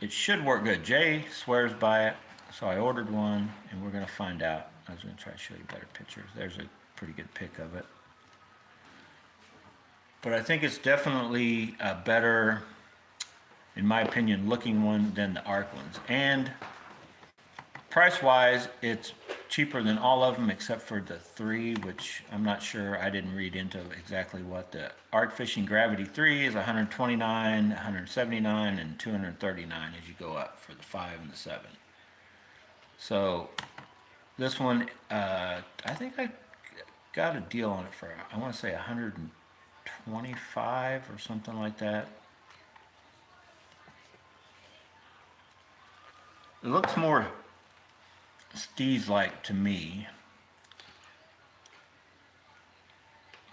It should work good. Jay swears by it, so I ordered one, and we're gonna find out. I was gonna try to show you better pictures. There's a pretty good pic of it. But I think it's definitely a better, in my opinion, looking one than the ARC ones. And price-wise, it's cheaper than all of them except for the 3, which I'm not sure. I didn't read into exactly what the Arc Fishing Gravity 3 is. 129, 179, and 239 as you go up for the 5 and the 7. So this one, I think I got a deal on it for, I want to say 125 or something like that. It looks more Steez-like to me,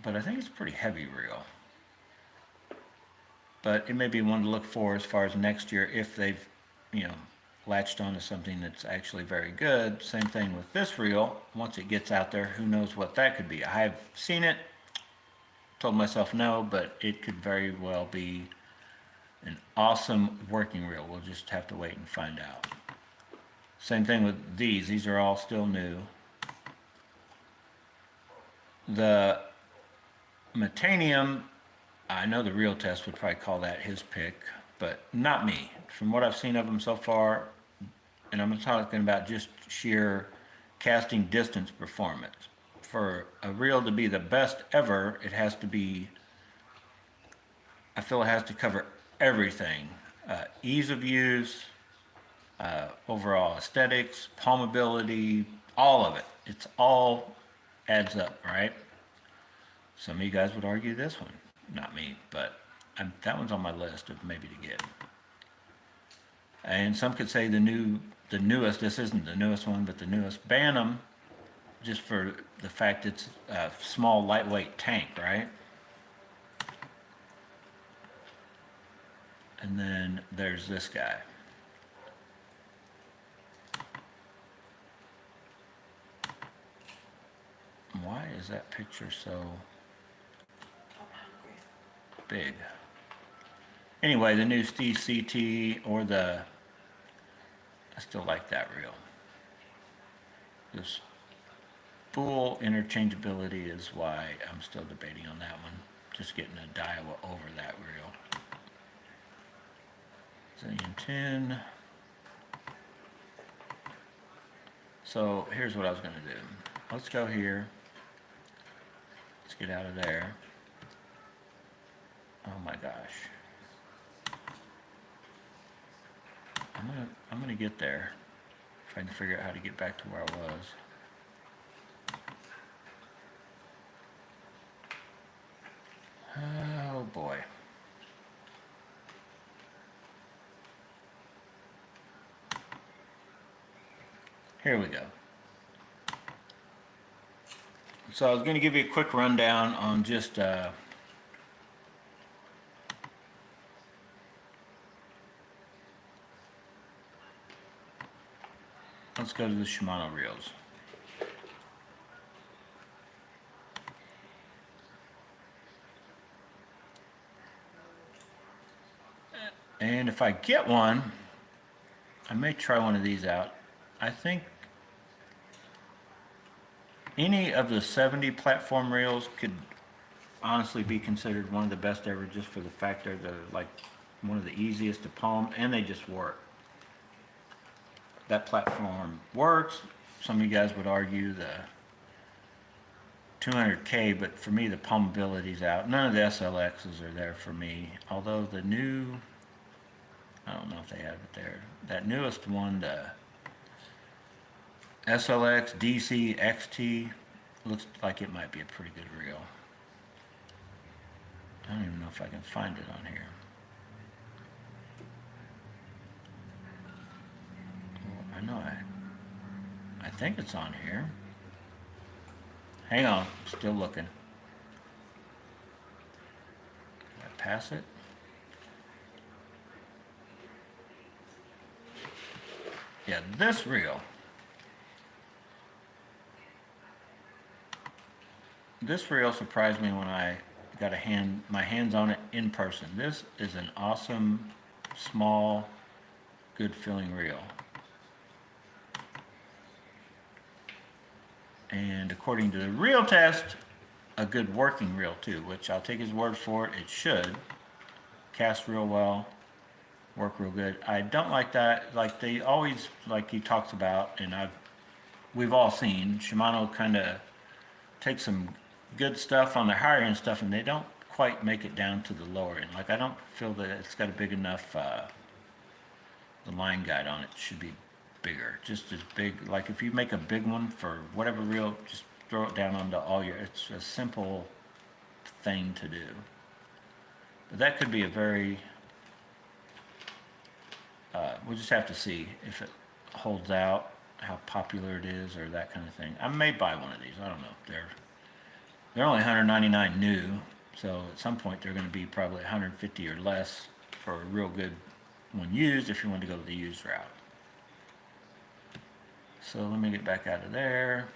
but I think it's a pretty heavy reel. But it may be one to look for as far as next year if they've, latched onto something that's actually very good. Same thing with this reel. Once it gets out there, who knows what that could be. I've seen it, told myself no, but it could very well be an awesome working reel. We'll just have to wait and find out. Same thing with these. These are all still new. The Metanium, I know the Reel Test would probably call that his pick, but not me. From what I've seen of them so far, and I'm talking about just sheer casting distance performance. For a reel to be the best ever, it has to be, I feel it has to cover everything. Ease of use, overall aesthetics, palmability, all of it. It's all adds up, right? Some of you guys would argue this one. Not me, but that one's on my list of maybe to get. And some could say the newest, this isn't the newest one, but the newest Bantam, just for the fact it's a small, lightweight tank, right? And then there's this guy. Why is that picture so big? Anyway, the new Steve CT or I still like that reel. This spool interchangeability is why I'm still debating on that one. Just getting a Daiwa over that reel. Zillion 10. So here's what I was going to do. Let's go here. Let's get out of there. Oh my gosh. I'm gonna get there. Trying to figure out how to get back to where I was. Oh boy. Here we go. So I was going to give you a quick rundown on just let's go to the Shimano reels. And if I get one, I may try one of these out. I think any of the 70 platform reels could honestly be considered one of the best ever, just for the fact they're like one of the easiest to palm, and they just work. That platform works. Some of you guys would argue the 200K, but for me the palmability's out. None of the SLXs are there for me, although the new, I don't know if they have it there, that newest one, the SLX DC XT, looks like it might be a pretty good reel. I don't even know if I can find it on here. Well, I know I think it's on here. Hang on, still looking. Did I pass it? Yeah, this reel. This reel surprised me when I got my hands on it in person. This is an awesome, small, good feeling reel. And according to the Reel Test, a good working reel too, which I'll take his word for it. It should cast real well, work real good. I don't like that, like they always, like he talks about, and we've all seen, Shimano kind of takes some good stuff on their higher end stuff, and they don't quite make it down to the lower end. Like I don't feel that it's got a big enough, the line guide on it should be bigger, just as big. Like if you make a big one for whatever reel, just throw it down onto all your, it's a simple thing to do. But that could be a very, we'll just have to see if holds out, how popular it is, or that kind of thing. I may buy one of these. I don't know. They're only $199 new, so at some point they're going to be probably $150 or less for a real good one used if you want to go the used route. So let me get back out of there.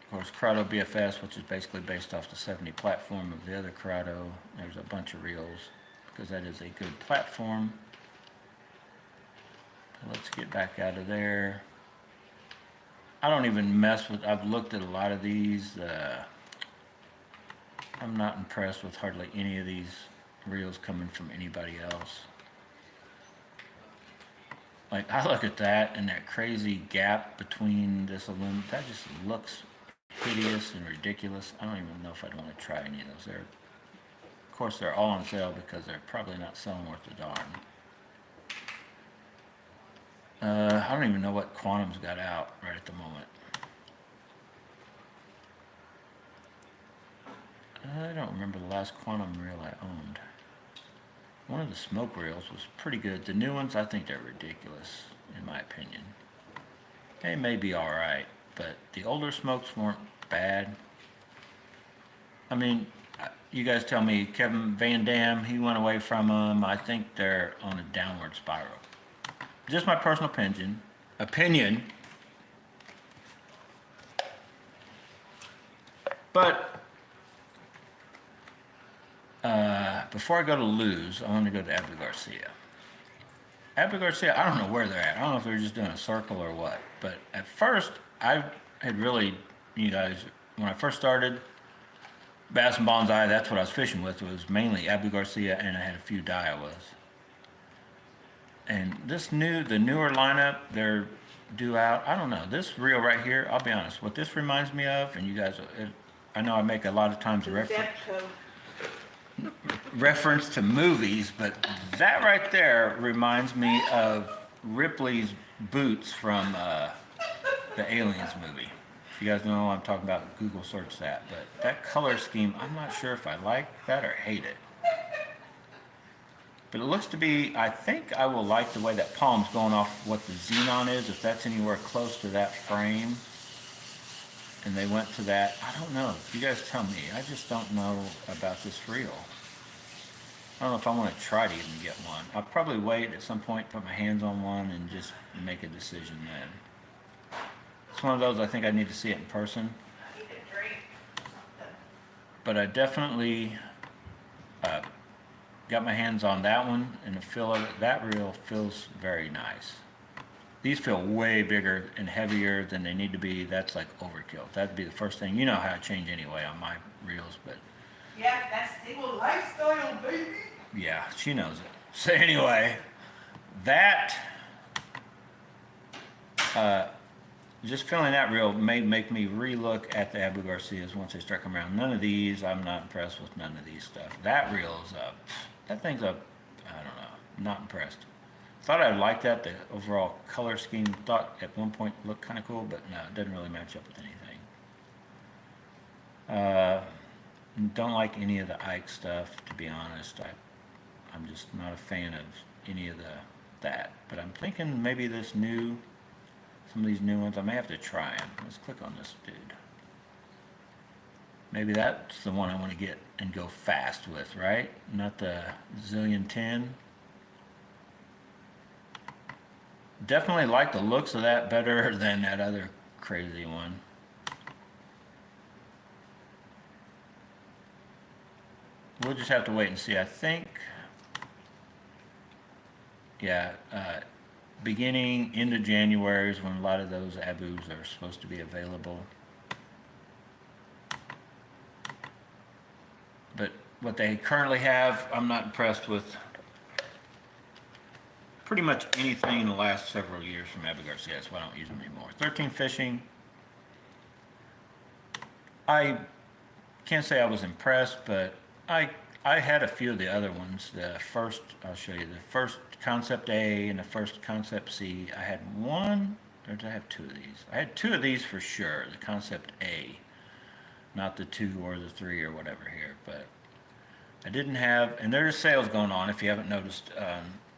Of course, Corrado BFS, which is basically based off the 70 platform of the other Corrado. There's a bunch of reels because that is a good platform. Let's get back out of there. I don't even mess with, I've looked at a lot of these. I'm not impressed with hardly any of these reels coming from anybody else. Like, I look at that and that crazy gap between this aluminum, that just looks hideous and ridiculous. I don't even know if I'd want to try any of those. Of course, they're all on sale because they're probably not selling worth a darn. I don't even know what Quantum's got out right at the moment. I don't remember the last Quantum reel I owned. One of the smoke reels was pretty good. The new ones, I think they're ridiculous, in my opinion. They may be alright, but the older smokes weren't bad. I mean, you guys tell me, Kevin Van Dam, he went away from them. I think they're on a downward spiral. Just my personal opinion. But before I go to Luz, I want to go to Abu Garcia. Abu Garcia, I don't know where they're at. I don't know if they're just doing a circle or what. But at first, I had really, you guys, when I first started, Bass and Bonsai, that's what I was fishing with. It was mainly Abu Garcia, and I had a few Daiwas. And the newer lineup, they're due out. I don't know. This reel right here, I'll be honest, what this reminds me of, and you guys, I know I make a lot of times a reference to movies, but that right there reminds me of Ripley's boots from the Aliens movie. If you guys know what I'm talking about, Google search that. But that color scheme, I'm not sure if I like that or hate it. But it looks to be, I think I will like the way that palm's going off what the xenon is, if that's anywhere close to that frame. And they went to that, I don't know, you guys tell me, I just don't know about this reel. I don't know if I want to try to even get one. I'll probably wait at some point, put my hands on one, and just make a decision then. It's one of those I think I need to see it in person. But I definitely got my hands on that one, and the feel of it, that reel feels very nice. These feel way bigger and heavier than they need to be. That's like overkill. That'd be the first thing. You know how I change anyway on my reels, but yeah, that's single lifestyle, baby. Yeah, she knows it. So anyway, that just feeling that reel may make me relook at the Abu Garcias once they start coming around. None of these, I'm not impressed with none of these stuff. That reel's that thing's I don't know, not impressed. Thought I'd like that, the overall color scheme. Thought at one point looked kind of cool, but no, it doesn't really match up with anything. Don't like any of the Ike stuff, to be honest. I'm just not a fan of any of that. But I'm thinking maybe some of these new ones, I may have to try them. Let's click on this dude. Maybe that's the one I want to get and go fast with, right? Not the Zillion 10. Definitely like the looks of that better than that other crazy one. We'll just have to wait and see. I think, yeah, beginning into January is when a lot of those Abus are supposed to be available. But what they currently have, I'm not impressed with pretty much anything in the last several years from Abu Garcia. That's why I don't use them anymore. 13 Fishing. I can't say I was impressed, but I had a few of the other ones. The first, I'll show you, the first Concept A and the first Concept C. I had one, or did I have two of these? I had two of these for sure, the Concept A. Not the 2 or the 3 or whatever here, but I didn't have, and there's sales going on if you haven't noticed.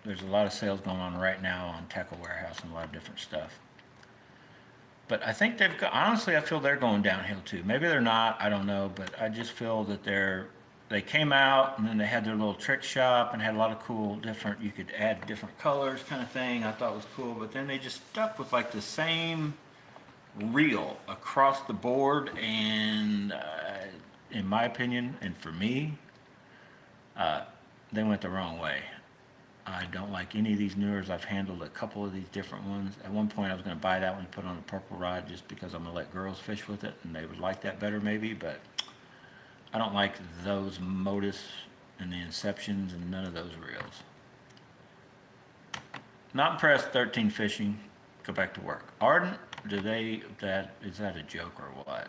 There's a lot of sales going on right now on Tackle Warehouse and a lot of different stuff. But I think they've got, honestly, I feel they're going downhill too. Maybe they're not, I don't know, but I just feel that they came out and then they had their little trick shop and had a lot of cool different, you could add different colors kind of thing. I thought was cool, but then they just stuck with like the same reel across the board, and in my opinion, and for me, they went the wrong way. I don't like any of these newer. I've handled a couple of these different ones. At one point I was going to buy that one and put on a purple rod just because I'm going to let girls fish with it and they would like that better maybe, but I don't like those Modus and the Inceptions and none of those reels. Not impressed. 13 Fishing. Go back to work. Ardent, is that a joke or what?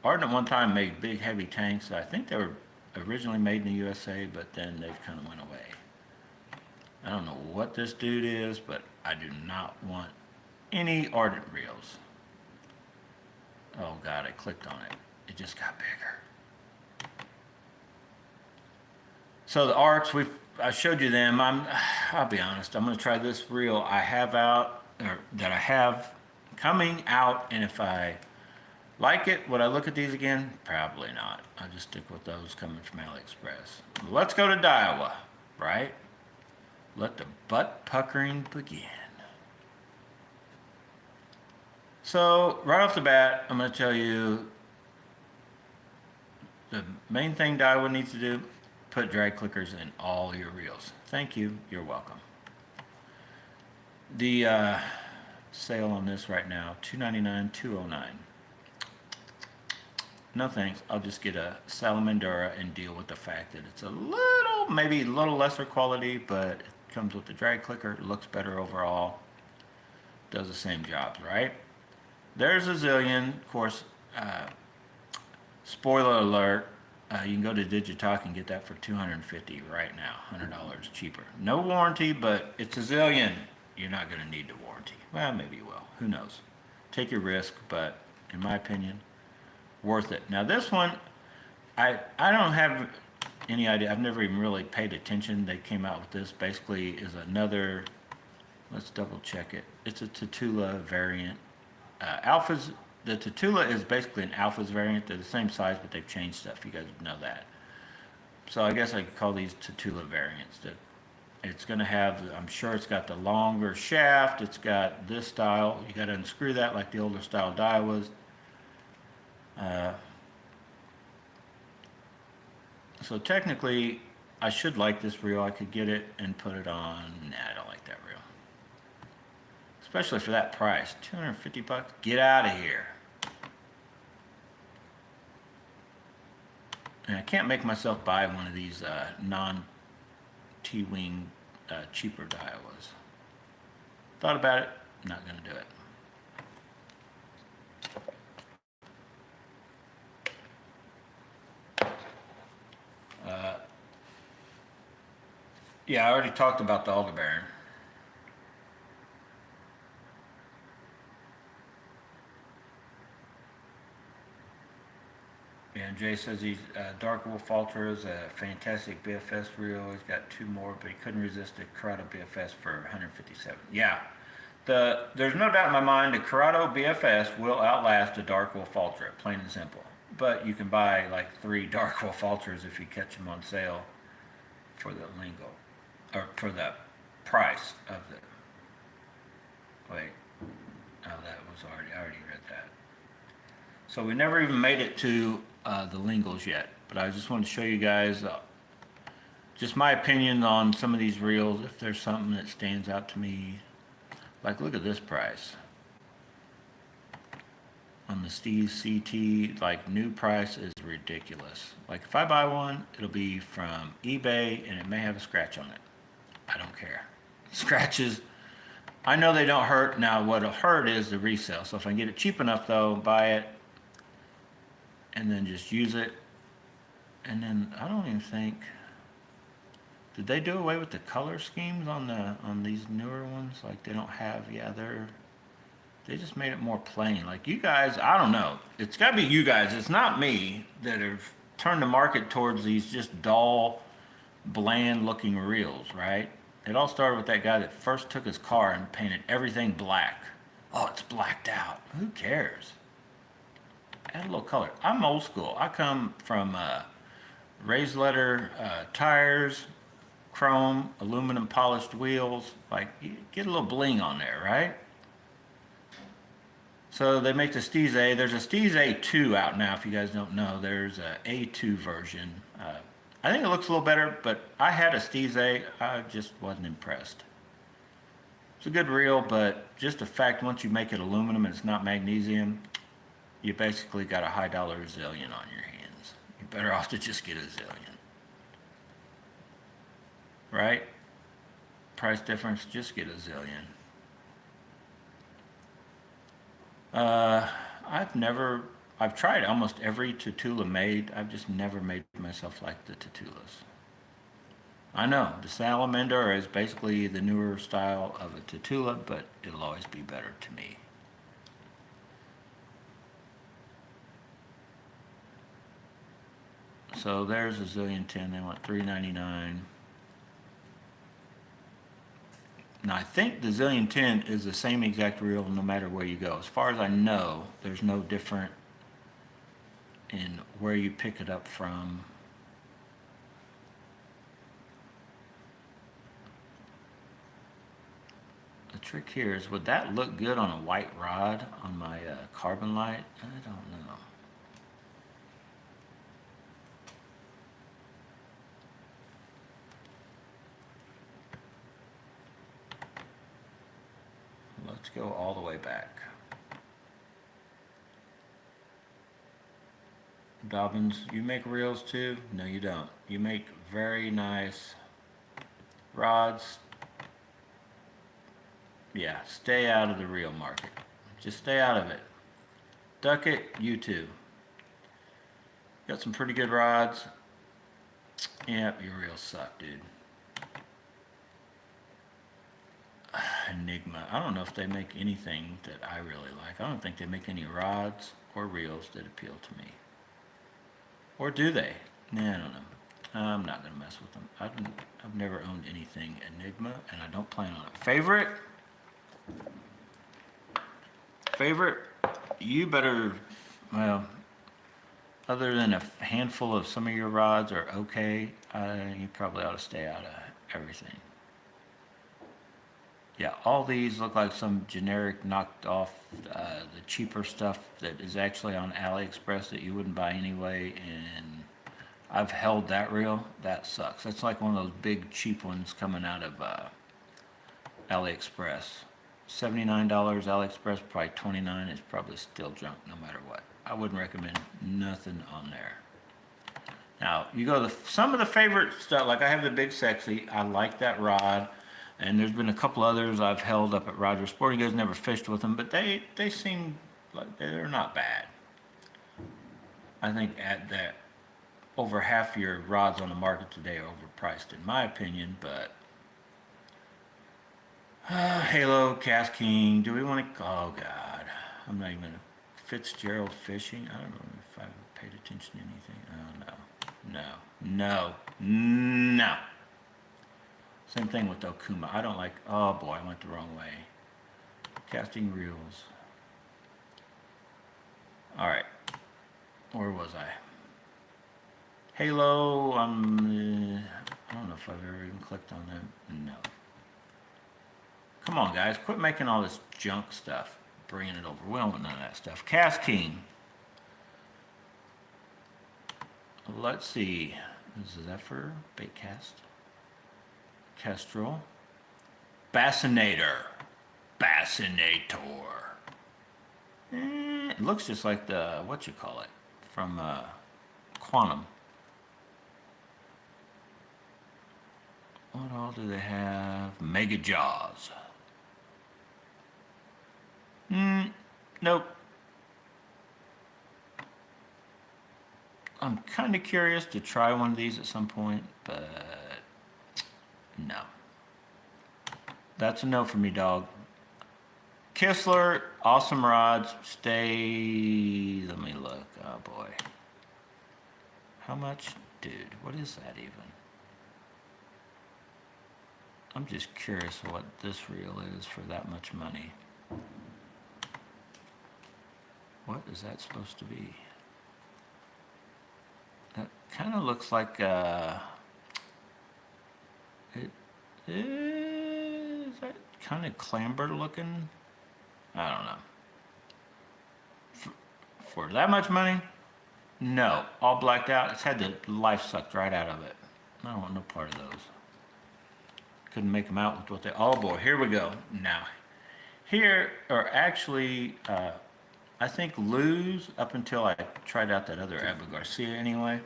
Ardent at one time made big heavy tanks. I think they were originally made in the USA, but then they've kind of went away. I don't know what this dude is, but I do not want any Ardent reels. Oh God, I clicked on it. It just got bigger. So the arcs, I showed you them. I'll be honest, I'm gonna try this reel I have out, or that I have coming out, and if I like it, would I look at these again? Probably not. I'll just stick with those coming from AliExpress. Let's go to Daiwa, right? Let the butt puckering begin. So, right off the bat, I'm going to tell you the main thing Daiwa needs to do, put drag clickers in all your reels. Thank you. You're welcome. The sale on this right now, $299, $209. No thanks. I'll just get a Salamandura and deal with the fact that it's maybe a little lesser quality, but it comes with the drag clicker, looks better overall, does the same jobs, right? There's a zillion, of course. Spoiler alert, you can go to Digitalk and get that for $250 right now, $100 cheaper. No warranty, but it's a zillion. You're not going to need the warranty. Well, maybe you will. Who knows? Take your risk, but in my opinion, worth it. Now this one, I don't have any idea. I've never even really paid attention. They came out with this. Basically is another, let's double check it. It's a Tatula variant. Alphas, the Tatula is basically an Alphas variant. They're the same size, but they've changed stuff. You guys know that. So I guess I could call these Tatula variants. It's going to have, I'm sure it's got the longer shaft. It's got this style. You got to unscrew that like the older style Daiwas. So technically, I should like this reel. I could get it and put it on. Nah, I don't like that reel. Especially for that price, $250. Get out of here. And I can't make myself buy one of these non-T-wing cheaper Daiwas. Thought about it, not gonna do it. Yeah, I already talked about the Aldebaran. Yeah, and Jay says he's Dark Wolf Ultra is a fantastic BFS reel. He's got two more, but he couldn't resist the Corrado BFS for $157. Yeah, there's no doubt in my mind the Corrado BFS will outlast the Dark Wolf Ultra, plain and simple. But you can buy like 3 Dark Wolf Ultras if you catch them on sale for the lingo, or for the price of the. Wait, oh, that was I already read that. So we never even made it to the lingos yet, but I just wanted to show you guys just my opinion on some of these reels. If there's something that stands out to me, like look at this price on the Steve CT. Like new price is ridiculous. Like if I buy one, it'll be from eBay and it may have a scratch on it. I don't care. Scratches, I know they don't hurt. Now what'll hurt is the resale. So if I can get it cheap enough though, buy it and then just use it. And then I don't even think, did they do away with the color schemes on these newer ones? Like they don't have, yeah, they just made it more plain. Like you guys, I don't know. It's gotta be you guys. It's not me that have turned the market towards these just dull, bland looking reels, right? It all started with that guy that first took his car and painted everything black. Oh, it's blacked out. Who cares? Add a little color. I'm old school. I come from raised leather tires, chrome, aluminum polished wheels. Like, you get a little bling on there, right? So they make the Steez A. There's a Steez A2 out now, if you guys don't know. There's a A2 version. I think it looks a little better, but I had a Steez A. I just wasn't impressed. It's a good reel, but just the fact once you make it aluminum and it's not magnesium, you basically got a high dollar zillion on your hands. You're better off to just get a zillion. Right? Price difference, just get a zillion. I've tried almost every Tatula made. I've just never made myself like the Tatulas. I know, the Salamander is basically the newer style of a Tatula, but it'll always be better to me. So there's a Zillion 10, they want $3.99. Now I think the Zillion 10 is the same exact reel no matter where you go. As far as I know, there's no different in where you pick it up from. The trick here is, would that look good on a white rod on my carbon light? I don't know. Let's go all the way back. Dobbins, you make reels too? No, you don't. You make very nice rods. Yeah, stay out of the reel market. Just stay out of it. Duck it, you too. Got some pretty good rods. Yep, your reels suck, dude. Enigma. I don't know if they make anything that I really like. I don't think they make any rods or reels that appeal to me. Or do they? Nah, I don't know. I'm not going to mess with them. I've never owned anything Enigma, and I don't plan on it. Favorite? Favorite? You better, well, other than a handful of some of your rods are okay, you probably ought to stay out of everything. Yeah, all these look like some generic knocked off, the cheaper stuff that is actually on AliExpress that you wouldn't buy anyway, and I've held that reel. That sucks. That's like one of those big cheap ones coming out of AliExpress. $79 AliExpress, probably $29. It's probably still junk no matter what. I wouldn't recommend nothing on there. Now, you go to some of the favorite stuff, like I have the Big Sexy. I like that rod. And there's been a couple others I've held up at Rogers Sporting Goods, never fished with them, but they seem like they're not bad. I think at that, over half your rods on the market today are overpriced in my opinion, but Halo, Cast King, do we want to, oh God, I'm not even, Fitzgerald Fishing, I don't know if I've paid attention to anything, oh no. Same thing with Okuma. I don't like, oh boy, I went the wrong way. Casting Reels. Alright. Where was I? Halo, I don't know if I've ever even clicked on that. No. Come on, guys. Quit making all this junk stuff. Bringing it over. We don't want none of that stuff. Cast King. Let's see. Zephyr. Baitcast. Kestrel. Bassinator. It looks just like the, what you call it, from Quantum. What all do they have? Mega Jaws. Nope. I'm kind of curious to try one of these at some point, but no. That's a no for me, dog. Kistler, awesome rods. Stay, let me look. Oh boy. How much? Dude, what is that even? I'm just curious what this reel is for that much money. What is that supposed to be? That kind of looks like it is that kind of clamber looking. I don't know. For that much money? No, all blacked out. It's had the life sucked right out of it. I don't want no part of those. Couldn't make them out with what they. Oh boy, here we go. Now, here are actually, I think lose up until I tried out that other Abu Garcia anyway.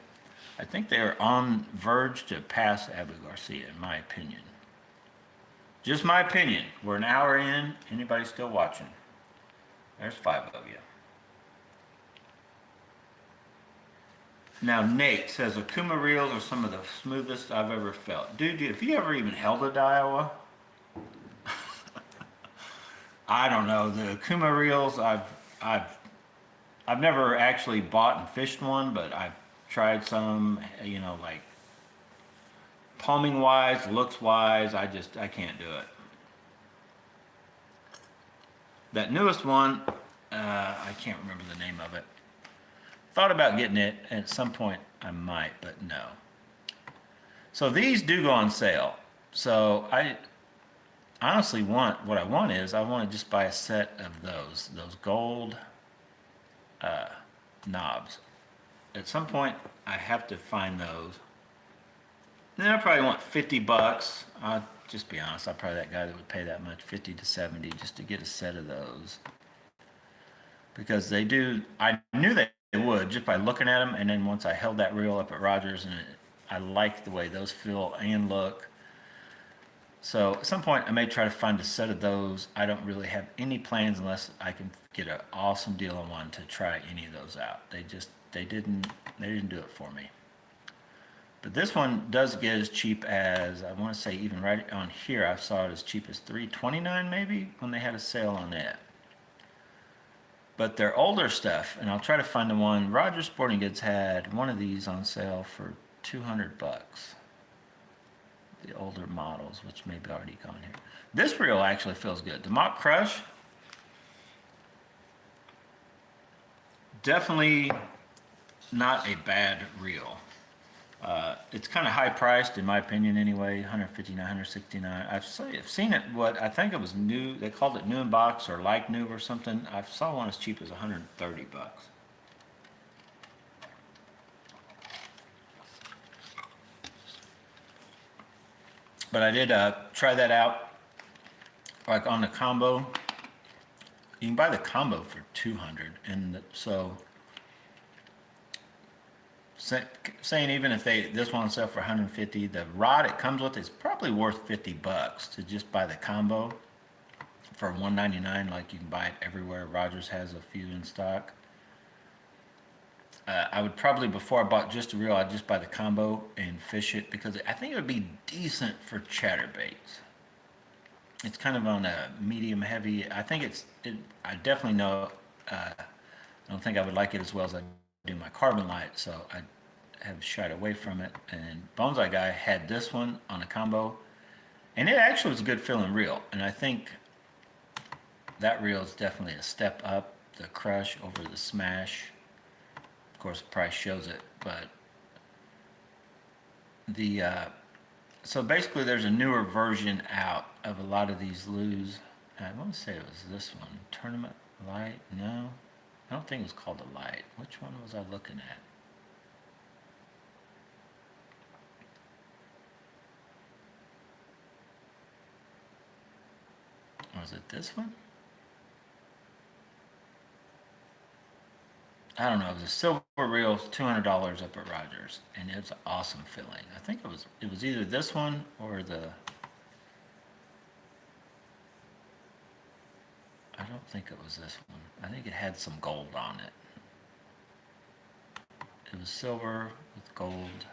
I think they are on verge to pass Abu Garcia, in my opinion. Just my opinion. We're an hour in. Anybody still watching? There's 5 of you. Now, Nate says Akuma reels are some of the smoothest I've ever felt. Dude, have you ever even held a Daiwa? I don't know. The Akuma reels, I've never actually bought and fished one, but I've tried some, you know, like palming wise, looks wise, I can't do it. That newest one, I can't remember the name of it. Thought about getting it, and at some point I might, but no. So these do go on sale. So I honestly want, what I want is, I want to just buy a set of those gold knobs. At some point I have to find those. Then I probably want 50 bucks. I'll just be honest, I'm probably that guy that would pay that much, 50 to 70, just to get a set of those. Because they do, I knew they would just by looking at them, and then once I held that reel up at Rogers, and I like the way those feel and look. So at some point I may try to find a set of those. I don't really have any plans unless I can get an awesome deal on one to try any of those out. They didn't do it for me. But this one does get as cheap as, I want to say even right on here, I saw it as cheap as $3.29 maybe when they had a sale on it. But they're older stuff, and I'll try to find the one. Rogers Sporting Goods had one of these on sale for 200 bucks. The older models, which may be already gone here. This reel actually feels good. The Mock Crush, definitely not a bad reel. It's kind of high priced in my opinion anyway, $159, $169. I've seen it, what I think it was new, they called it new in box or like new or something. I saw one as cheap as 130 bucks. But I did try that out, like on the combo. You can buy the combo for 200, and so saying even if this one sell for 150, the rod it comes with is probably worth 50 bucks to just buy the combo for 199. Like you can buy it everywhere. Rogers has a few in stock. I would probably, before I bought just a reel, I'd just buy the combo and fish it, because I think it would be decent for chatterbaits. It's kind of on a medium heavy. I think I definitely know, I don't think I would like it as well as I do my carbon light, so I have shied away from it. And Bonsai guy had this one on a combo, and it actually was a good feeling reel. And I think that reel is definitely a step up, the Crush over the Smash. Of course, the price shows it, but so basically there's a newer version out of a lot of these lures. I want to say it was this one, Tournament Light. No, I don't think it was called the Light. Which one was I looking at? Was it this one? I don't know. It was a silver reel, $200 up at Rogers, and it's an awesome feeling. I think it was either this one or the. I don't think it was this one. I think it had some gold on it. It was silver with gold,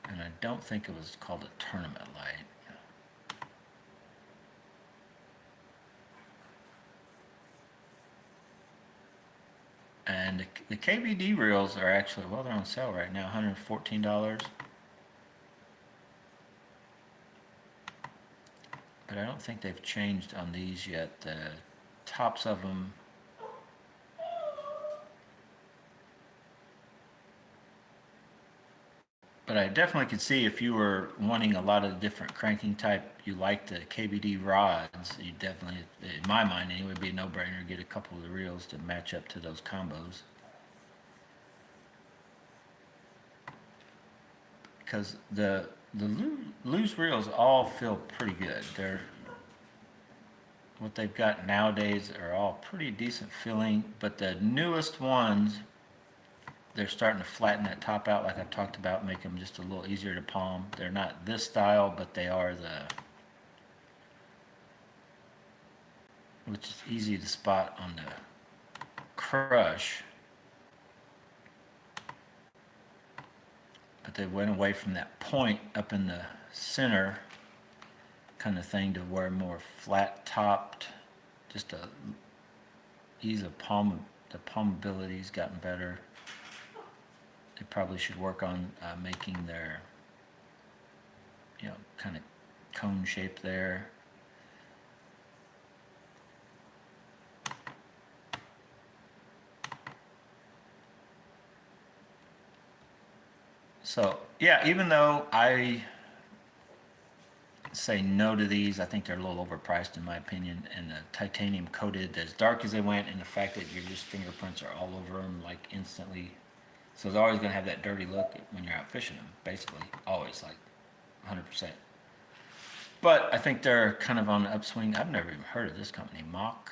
and I don't think it was called a Tournament Light. And the KBD reels are actually, well, they're on sale right now, $114. But I don't think they've changed on these yet. The tops of them, but I definitely could see if you were wanting a lot of different cranking type, you like the KBD rods, you definitely, in my mind anyway, would be a no-brainer, get a couple of the reels to match up to those combos. Because the loose reels all feel pretty good. They're, what they've got nowadays are all pretty decent feeling, but the newest ones, they're starting to flatten that top out like I've talked about, make them just a little easier to palm. They're not this style, but they are which is easy to spot on the crush. But they went away from that point up in the center kind of thing to where more flat topped, just to ease of palm, the palmability's gotten better. They probably should work on making their, kind of cone shape there. So yeah, even though I say no to these, I think they're a little overpriced in my opinion, and the titanium coated, as dark as they went, and the fact that your just fingerprints are all over them like instantly. So it's always going to have that dirty look when you're out fishing them, basically, always, like 100%. But I think they're kind of on the upswing. I've never even heard of this company, Mock.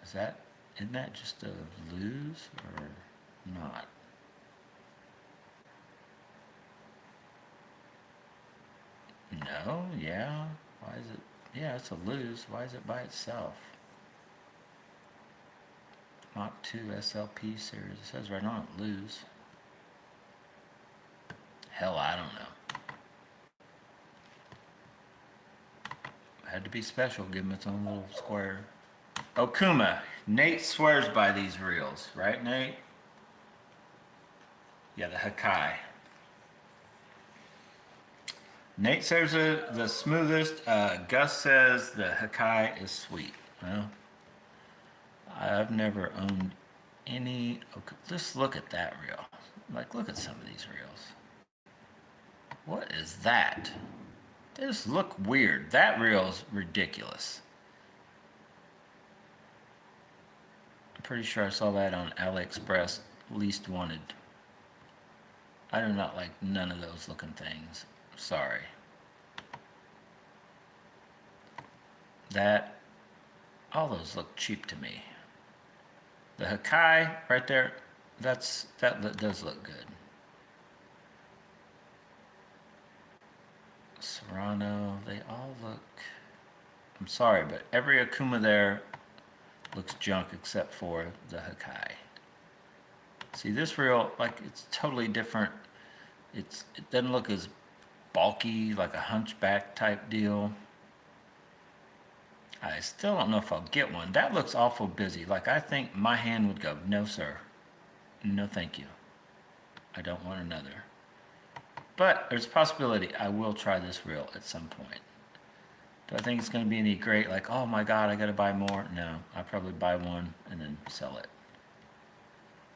Isn't that just a lose or not? No, yeah. Why is it? Yeah, it's a lose. Why is it by itself? Mach 2 SLP series. It says right on it, lose. Hell, I don't know. Had to be special, give them its own little square. Okuma. Nate swears by these reels, right, Nate? Yeah, the Hakai. Nate says the smoothest. Gus says the Hakai is sweet. Well, I've never owned any. Okay, just look at that reel. Like, look at some of these reels. What is that? They just look weird. That reel's ridiculous. I'm pretty sure I saw that on AliExpress, least wanted. I do not like none of those looking things. Sorry. All those look cheap to me. The Hakai right there, that does look good. Serrano, they all look, I'm sorry, but every Okuma there looks junk except for the Hakai. See, this reel, like, it's totally different. It doesn't look as bulky, like a hunchback type deal. I still don't know if I'll get one. That looks awful busy. Like, I think my hand would go, no sir, no thank you. I don't want another. But there's a possibility I will try this reel at some point. Do I think it's going to be any great, like, oh my god, I got to buy more? No, I'll probably buy one and then sell it.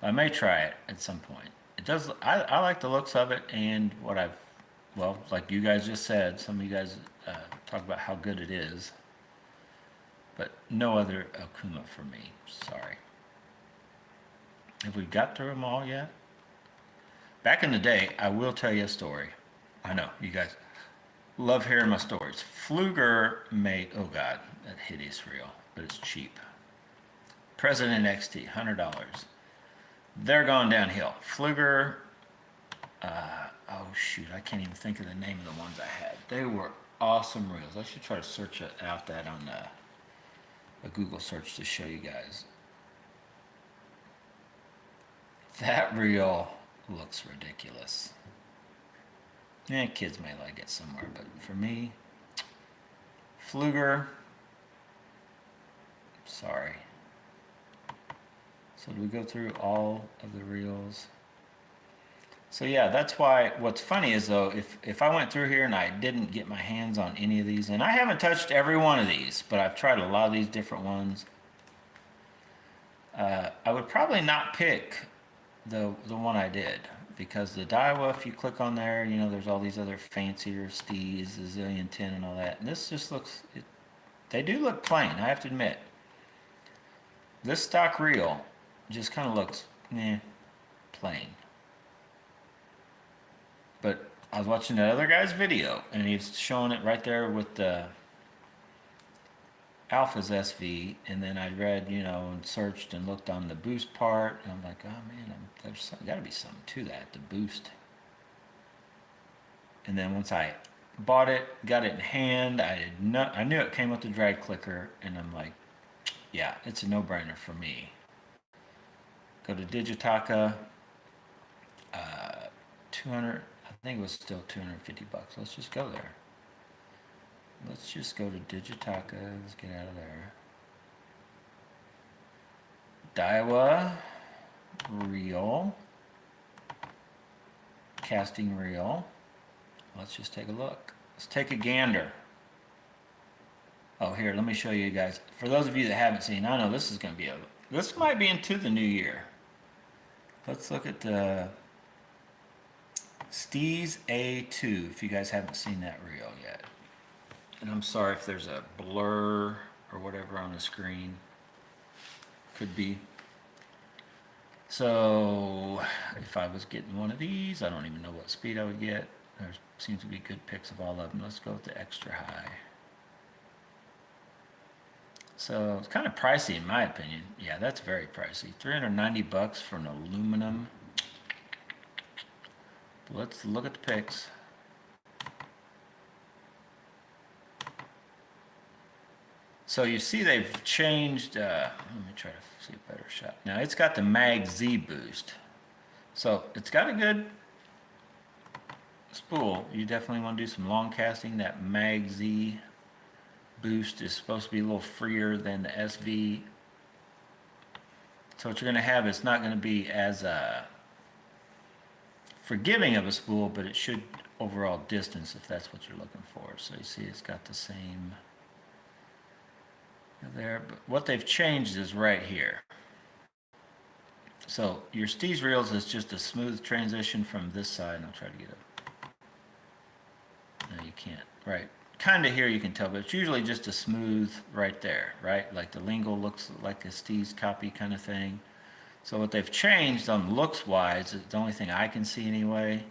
I may try it at some point. It does. I like the looks of it, and well, like you guys just said, some of you guys talk about how good it is. But no other Okuma for me. Sorry. Have we got through them all yet? Back in the day, I will tell you a story. I know, you guys love hearing my stories. Fluger made, oh god, that hideous reel, but it's cheap. President XT, $100. They're going downhill. Fluger, oh shoot, I can't even think of the name of the ones I had. They were awesome reels. I should try to search out that on a Google search to show you guys. That reel looks ridiculous. Yeah, kids may like it somewhere, but for me, Fluger, sorry. So do we go through all of the reels? So yeah, that's why, what's funny is though, if I went through here and I didn't get my hands on any of these, and I haven't touched every one of these, but I've tried a lot of these different ones, I would probably not pick the one I did, because the Daiwa, if you click on there, you know, there's all these other fancier Stees, the Zillion 10 and all that, and this just looks, they do look plain, I have to admit. This stock reel just kind of looks, plain. But I was watching that other guy's video, and he's showing it right there with the Alpha's SV, and then I read, you know, and searched and looked on the boost part, and I'm like, oh man, there's got to be something to that, the boost. And then once I bought it, got it in hand, I knew it came with the drag clicker, and I'm like, yeah, it's a no-brainer for me. Go to Digitaka, 200. I think it was still 250 bucks. Let's just go there. Let's just go to Digitaka. Let's get out of there. Daiwa reel, casting reel. Let's just take a look. Let's take a gander. Oh, here, let me show you guys. For those of you that haven't seen, I know this is going to be this might be into the new year. Let's look at the Steez A2, if you guys haven't seen that reel yet. And I'm sorry if there's a blur or whatever on the screen. Could be. So, if I was getting one of these, I don't even know what speed I would get. There seems to be good pics of all of them. Let's go with the extra high. So, it's kind of pricey in my opinion. Yeah, that's very pricey. 390 bucks for an aluminum. Let's look at the pics. So you see they've changed, let me try to see a better shot. Now it's got the Mag Z boost. So it's got a good spool. You definitely want to do some long casting. That Mag Z boost is supposed to be a little freer than the SV. So what you're going to have is not going to be as forgiving of a spool, but it should overall distance if that's what you're looking for. So you see it's got the same there, but what they've changed is right here. So your Steez reels is just a smooth transition from this side, and I'll try to get it. No, you can't. Right, kind of here you can tell, but it's usually just a smooth right there, right? Like the lingo looks like a Steez copy kind of thing. So what they've changed on looks wise, the only thing I can see anyway,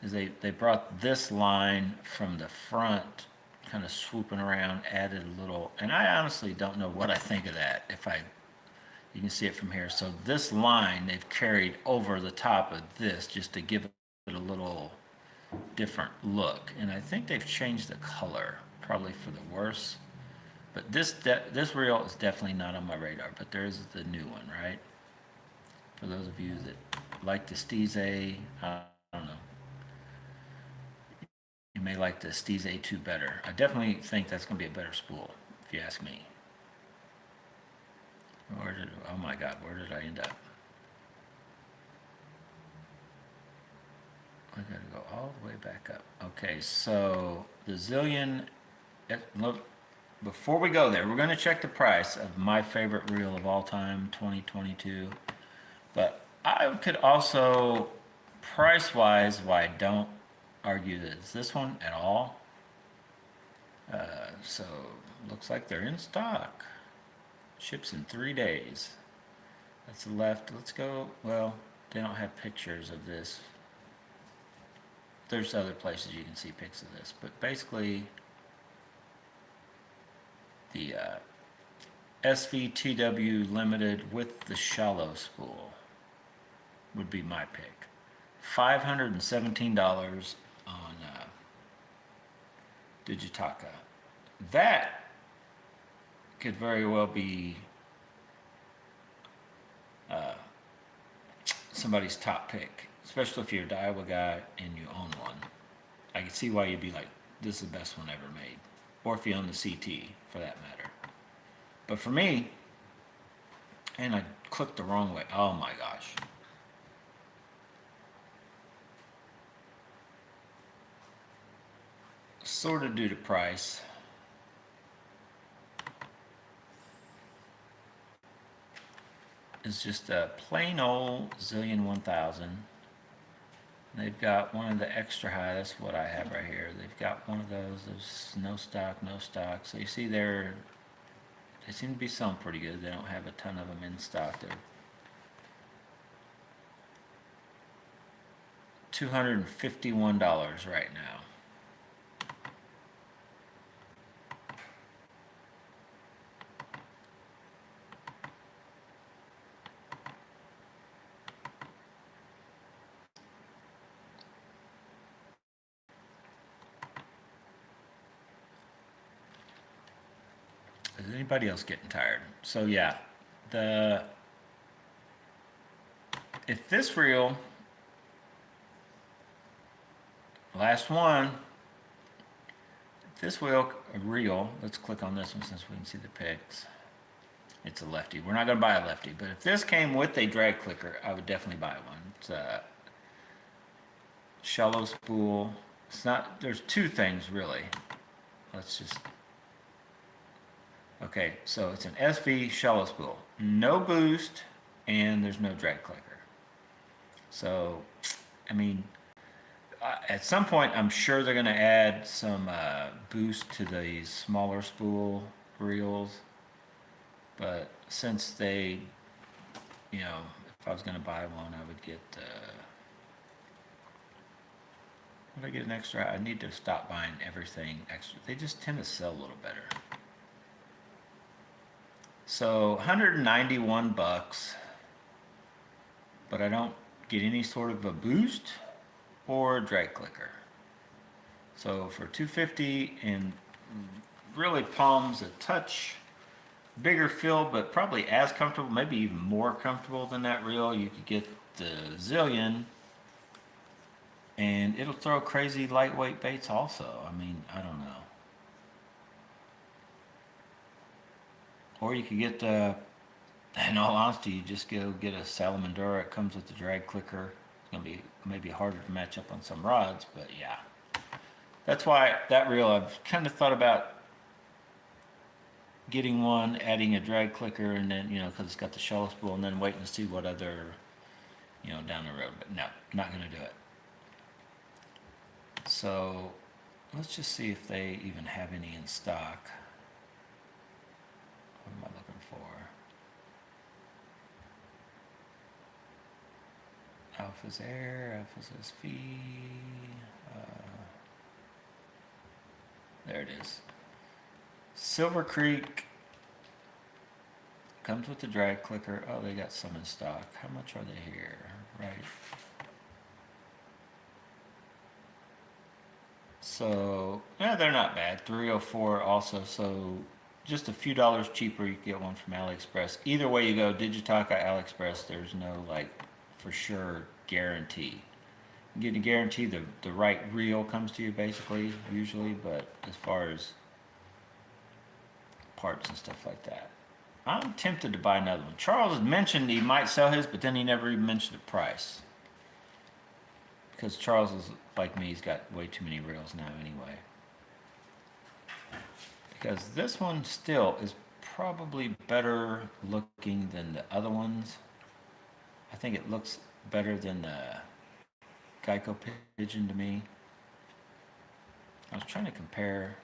is they brought this line from the front kind of swooping around, added a little, and I honestly don't know what I think of that. You can see it from here. So this line they've carried over the top of this just to give it a little different look, and I think they've changed the color, probably for the worse. But this reel is definitely not on my radar, but there is the new one, right? For those of you that like the Steez A, I don't know. You may like the Steez A2 better. I definitely think that's going to be a better spool, if you ask me. Oh my God, where did I end up? I gotta go all the way back up. Okay, so the Zillion, look, before we go there, we're going to check the price of my favorite reel of all time, 2022. But I could also, price-wise, why I don't argue that it's this one at all. So, looks like they're in stock. Ships in 3 days. That's the left. Let's go, well, they don't have pictures of this. There's other places you can see pics of this, but basically the SVTW Limited with the shallow spool would be my pick. $517 on Digitaka. That could very well be somebody's top pick, especially if you're a Daiwa guy and you own one. I can see why you'd be like, this is the best one ever made. Or if you own the CT, for that matter. But for me, And I clicked the wrong way. Oh my gosh. Sort of due to price. It's just a plain old Zillion 1000. They've got one of the extra high. That's what I have right here. They've got one of those. There's no stock, no stock. So you see they seem to be selling pretty good. They don't have a ton of them in stock. They're $251 right now. Is anybody else getting tired? So yeah, if this reel, last one, if this reel, let's click on this one since we can see the pics. It's a lefty. We're not going to buy a lefty, but if this came with a drag clicker, I would definitely buy one. It's a shallow spool. It's not, there's two things really. Let's just, okay, so it's an SV shallow spool. No boost, and there's no drag clicker. So, I mean, at some point, I'm sure they're going to add some boost to these smaller spool reels. But since they, you know, if I was going to buy one, I would get, if I get an extra, I need to stop buying everything extra. They just tend to sell a little better. So 191 bucks, but I don't get any sort of a boost or a drag clicker. So for 250 and really palms a touch bigger fill, but probably as comfortable, maybe even more comfortable than that reel, you could get the Zillion, and it'll throw crazy lightweight baits also. I mean, I don't know. Or you could get the, in all honesty, you just go get a Salamandura. It comes with the drag clicker. It's going to be maybe harder to match up on some rods, but yeah. That's why that reel, I've kind of thought about getting one, adding a drag clicker, and then, you know, because it's got the shallow spool, and then waiting to see what other, you know, down the road. But no, not going to do it. So let's just see if they even have any in stock. What am I looking for? Alpha's Air, Alpha's SV. There it is. Silver Creek comes with the drag clicker. Oh, they got some in stock. How much are they here? Right. So, yeah, they're not bad. 304 also. So, just a few dollars cheaper, you can get one from AliExpress. Either way you go, Digitaka, AliExpress, there's no, like, for sure guarantee. You get a guarantee the right reel comes to you, basically, usually, but as far as parts and stuff like that, I'm tempted to buy another one. Charles mentioned he might sell his, but then he never even mentioned the price. Because Charles is like me, he's got way too many reels now anyway. Because this one still is probably better looking than the other ones. I think it looks better than the Geico Pigeon to me. I was trying to compare.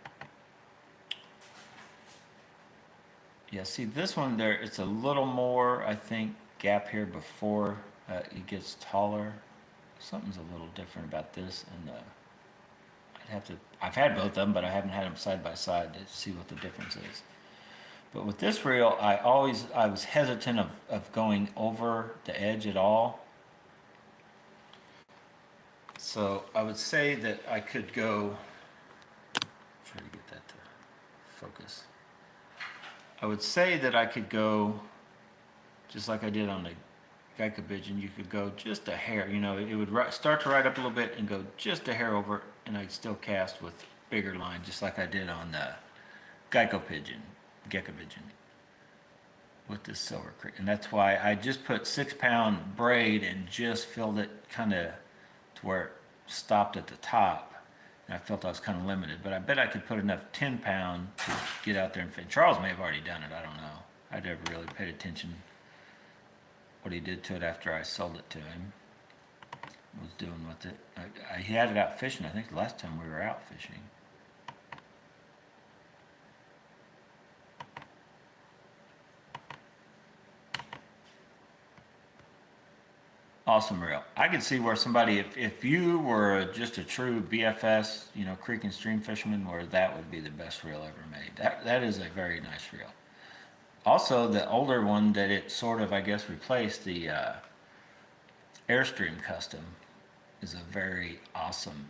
Yeah, see this one there, it's a little more, I think, gap here before it gets taller. Something's a little different about this and I've had both of them, but I haven't had them side by side to see what the difference is. But with this reel, I was hesitant of going over the edge at all. So I would say that I could go, try to get that to focus. I would say that I could go, just like I did on the Geico Pigeon, you could go just a hair, you know, it would start to ride up a little bit and go just a hair over, and I'd still cast with bigger line, just like I did on the Geico Pigeon, Gecko Pigeon. with this Silver Creek. And that's why I just put 6-pound braid and just filled it kind of to where it stopped at the top. And I felt I was kind of limited, but I bet I could put enough 10-pound to get out there and fish. Charles may have already done it, I don't know. I never really paid attention what he did to it after I sold it to him. Was doing with it. He had it out fishing, I think the last time we were out fishing. Awesome reel. I could see where somebody, if you were just a true BFS, you know, creek and stream fisherman, where that would be the best reel ever made. That is a very nice reel. Also, the older one that it sort of, I guess, replaced, the Airstream Custom, is a very awesome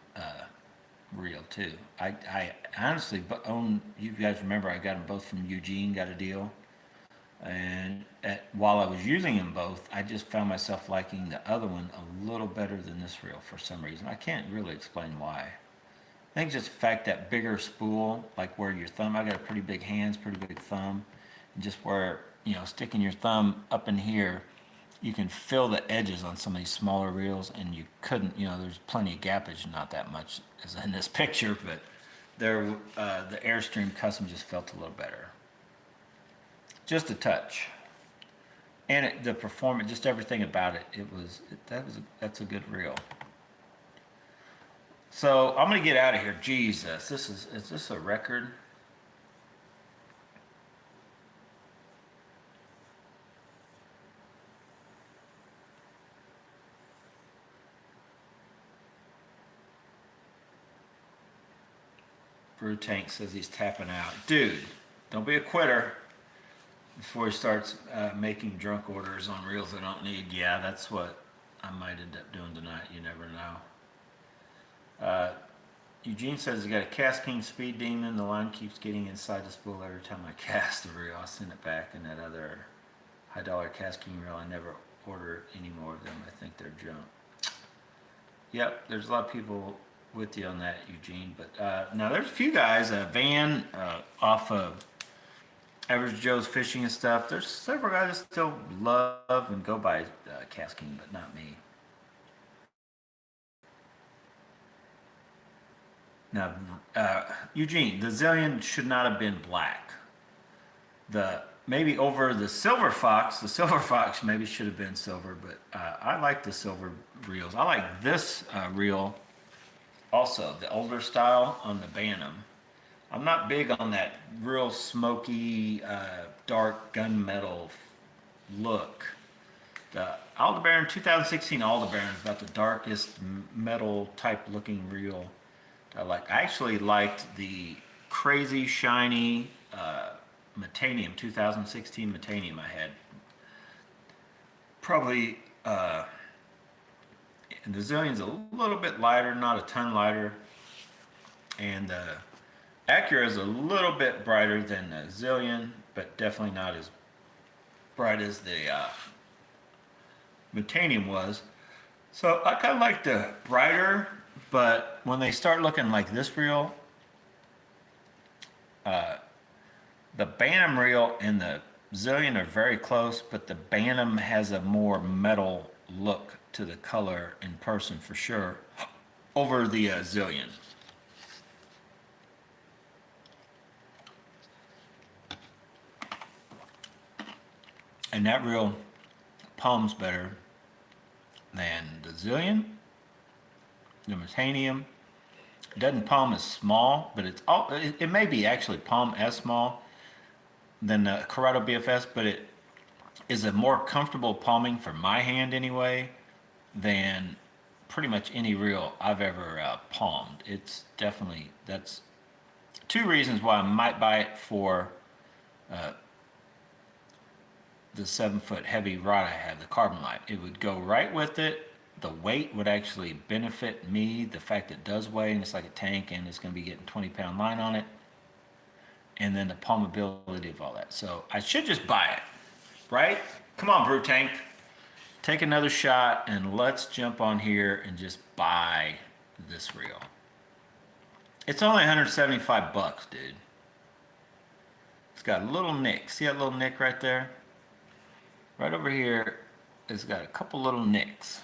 reel too. I honestly own, you guys remember I got them both from Eugene, got a deal. And while I was using them both, I just found myself liking the other one a little better than this reel for some reason. I can't really explain why. I think just the fact that bigger spool, like where your thumb, I got pretty big hands, pretty big thumb, and just where, you know, sticking your thumb up in here, you can feel the edges on some of these smaller reels, and you couldn't, you know, there's plenty of gappage, not that much as in this picture, but there, the Airstream Custom just felt a little better. Just a touch. And the performance, just everything about it, that's a good reel. So I'm gonna get out of here. Jesus, is this a record? Brew Tank says he's tapping out. Dude, don't be a quitter before he starts making drunk orders on reels I don't need. Yeah, that's what I might end up doing tonight. You never know. Eugene says he got a Cast King Speed Demon. The line keeps getting inside the spool every time I cast the reel. I'll send it back. And that other high dollar Cast King reel, I never order any more of them. I think they're junk. Yep, there's a lot of people with you on that, Eugene. But now there's a few guys, Van off of Average Joe's Fishing and stuff. There's several guys that still love and go by Cast King, but not me. Now, Eugene, the Zillion should not have been black. Maybe over the Silver Fox maybe should have been silver, but I like the silver reels. I like this reel also, the older style on the Bantam. I'm not big on that real smoky, dark gunmetal look. The Aldebaran 2016 Aldebaran is about the darkest metal type looking reel I like. I actually liked the crazy shiny Metanium 2016 Metanium I had. Probably, and the Zillion's a little bit lighter, not a ton lighter, and the Acura is a little bit brighter than the Zillion, but definitely not as bright as the Metanium was. So I kind of like the brighter, but when they start looking like this reel, the Bantam reel and the Zillion are very close, but the Bantam has a more metal look to the color in person for sure over the Zillion. And that reel palms better than the Zillion, the Metanium. It doesn't palm as small, but it may be actually palm as small than the Corrado BFS, but it is a more comfortable palming for my hand anyway than pretty much any reel I've ever palmed. It's definitely, that's two reasons why I might buy it for the 7-foot heavy rod I have, the Carbon Light. It would go right with it. The weight would actually benefit me. The fact it does weigh, and it's like a tank, and it's going to be getting 20-pound line on it. And then the palmability of all that. So I should just buy it, right? Come on, Brew Tank. Take another shot, and let's jump on here and just buy this reel. It's only 175 bucks, dude. It's got a little nick. See that little nick right there? right over here, it's got a couple little nicks,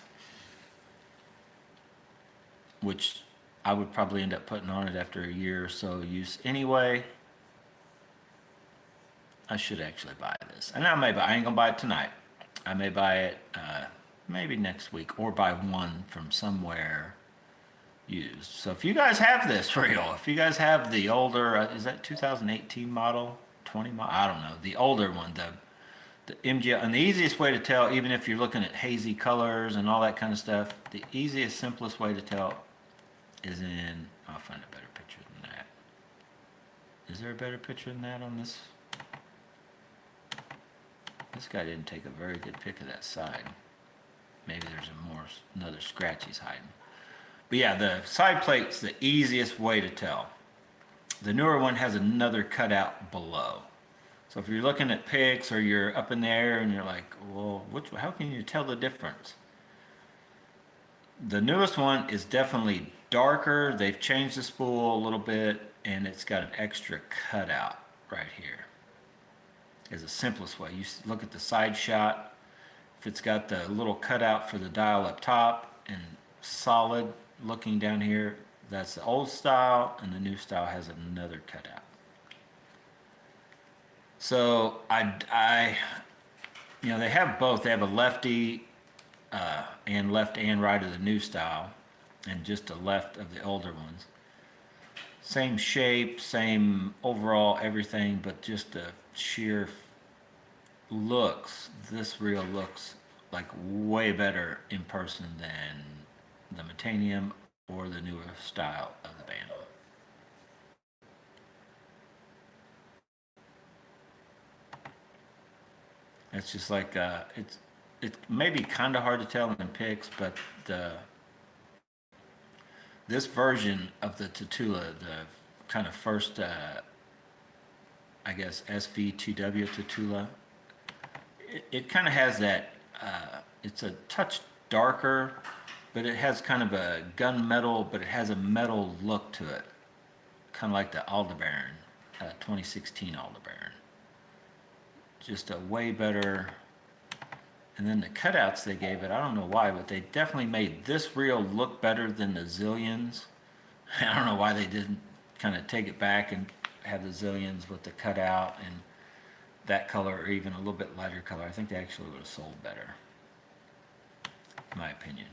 which I would probably end up putting on it after a year or so use anyway. I should actually buy this. And I ain't gonna buy it tonight. I may buy it maybe next week, or buy one from somewhere used. So if you guys have this reel, if you guys have the older, is that 2018 model, 20 model? I don't know, the older one, the MGL. And the easiest way to tell, even if you're looking at hazy colors and all that kind of stuff, the easiest, simplest way to tell is in, I'll find a better picture than that. Is there a better picture than that on this? This guy didn't take a very good pic of that side. Maybe there's another scratch he's hiding. But yeah, the side plate's the easiest way to tell. The newer one has another cutout below. So if you're looking at pics or you're up in the air and you're like, well, how can you tell the difference? The newest one is definitely darker. They've changed the spool a little bit, and it's got an extra cutout right here. Is the simplest way. You look at the side shot. If it's got the little cutout for the dial up top and solid looking down here, that's the old style, and the new style has another cutout. So you know, they have both. They have a lefty and left and right of the new style, and just a left of the older ones. Same shape, same overall everything, but just the sheer looks. This reel looks like way better in person than the Metanium or the newer style of the Bantam. It's just like it may be kind of hard to tell in pics, but this version of the Tatula, the kind of first, I guess, SV2W Tatula, it kind of has that, it's a touch darker, but it has kind of a gunmetal, but it has a metal look to it. Kind of like the Aldebaran, 2016 Aldebaran. Just a way better. And then the cutouts they gave it, I don't know why, but they definitely made this reel look better than the Zillions. I don't know why they didn't kind of take it back and have the Zillions with the cutout and that color, or even a little bit lighter color. I think they actually would have sold better, in my opinion.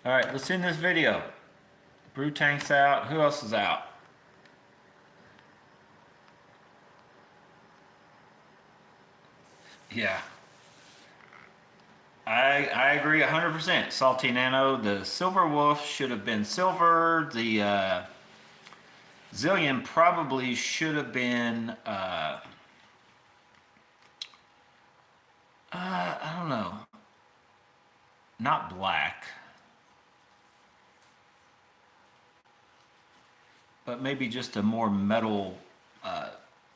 All right, let's end this video. Brew tank's out. Who else is out? Yeah. I agree 100%. Salty Nano, the Silver Wolf should have been silver. The Zillion probably should have been, I don't know, not black, but maybe just a more metal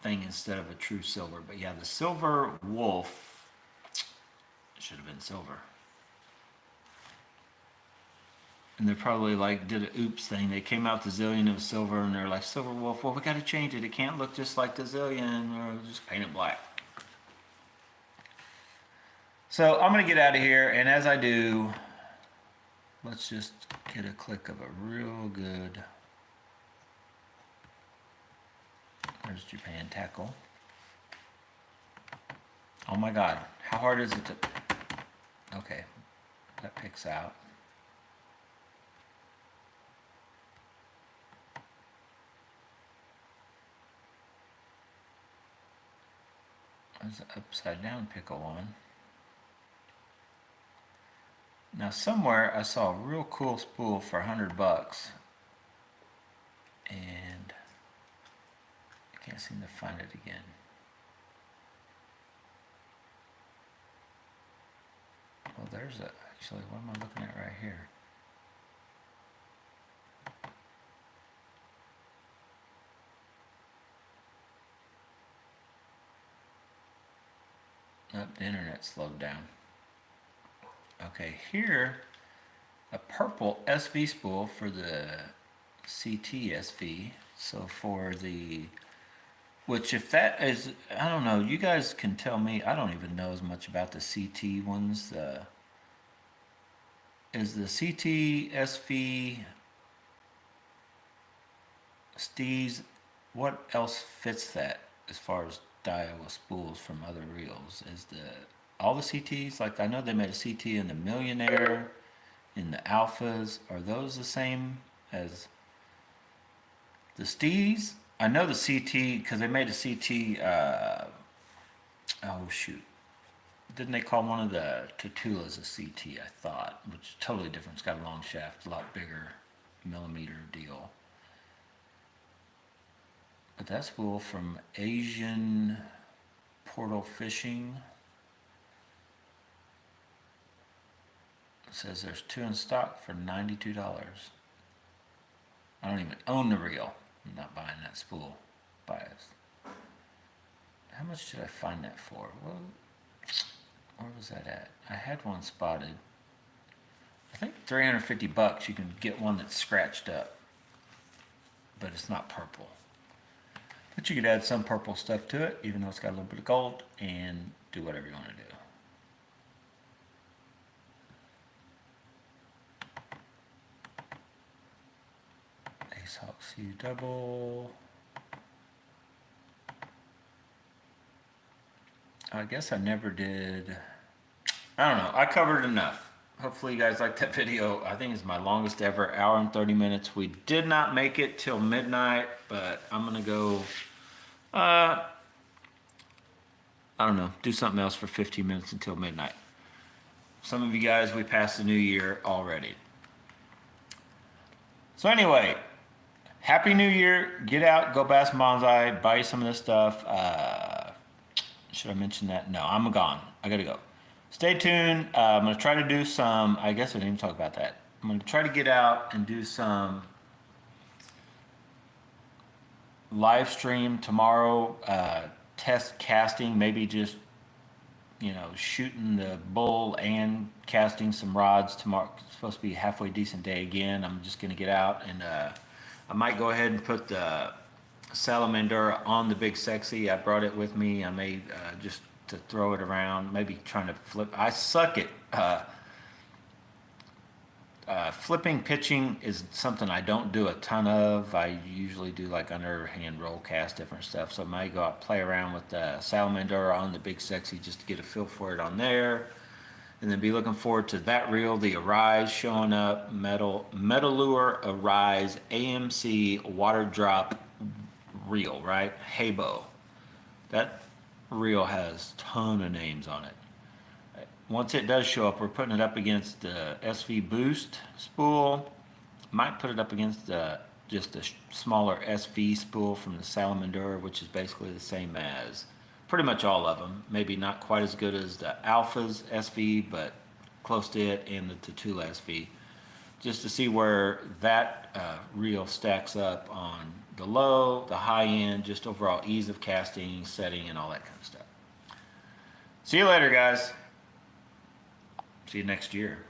thing instead of a true silver. But yeah, the Silver Wolf should have been silver. And they probably like did a oops thing. They came out the Zillion, it was silver, and they're like, Silver Wolf, well, we got to change it. It can't look just like the Zillion, or just paint it black. So I'm going to get out of here, and as I do, let's just get a click of a real good, there's Japan tackle. Oh my God, how hard is it to, okay, that picks out. There's an upside down pickle one. Now somewhere I saw a real cool spool for $100, and I can't seem to find it again. Well, there's actually, what am I looking at right here? Oh, the internet slowed down. Okay, here, a purple SV spool for the CT SV. So for the, which if that is, I don't know, you guys can tell me, I don't even know as much about the CT ones. Is the CT SV Steez, what else fits that as far as Daiwa spools from other reels? Is the all the CTs, like I know they made a CT in the Millionaire, in the Alphas, are those the same as the Steez? I know the CT because they made a CT. Oh shoot, didn't they call one of the Tatulas a CT? I thought, which is totally different. It's got a long shaft, a lot bigger millimeter deal. But that spool from Asian Portal Fishing. It says there's 2 in stock for $92. I don't even own the reel. I'm not buying that spool. Biased. How much did I find that for? Well, where was that at? I had one spotted. I think 350 bucks. You can get one that's scratched up, but it's not purple. But you could add some purple stuff to it, even though it's got a little bit of gold, and do whatever you want to do. Ace Hawk CU double. I guess I never did. I don't know. I covered enough. Hopefully you guys liked that video. I think it's my longest ever, hour and 30 minutes. We did not make it till midnight, but I'm going to go, I don't know, do something else for 15 minutes until midnight. Some of you guys, we passed the new year already. So anyway, Happy New Year. Get out, go bass Bonsai, buy you some of this stuff. Should I mention that? No, I'm gone. I gotta go. Stay tuned. I'm gonna try to do some, I guess I didn't even talk about that. I'm gonna try to get out and do some live stream tomorrow, test casting, maybe just, you know, shooting the bull and casting some rods tomorrow. It's supposed to be a halfway decent day again. I'm just gonna get out and I might go ahead and put the salamander on the Big Sexy. I brought it with me. I may just to throw it around, maybe trying to flip. I suck at flipping pitching is something I don't do a ton of. I usually do like underhand roll cast, different stuff. So I might go out play around with the salamander on the Big Sexy just to get a feel for it on there. And then be looking forward to that reel, the Arise showing up, Metalure Arise AMC water drop reel, right? Habo. That reel has a ton of names on it. Once it does show up, we're putting it up against the SV Boost spool. Might put it up against just a smaller SV spool from the Salamander, which is basically the same as pretty much all of them. Maybe not quite as good as the Alpha's SV, but close to it, and the Tatula SV. Just to see where that reel stacks up on the low, the high end, just overall ease of casting, setting, and all that kind of stuff. See you later, guys. See you next year.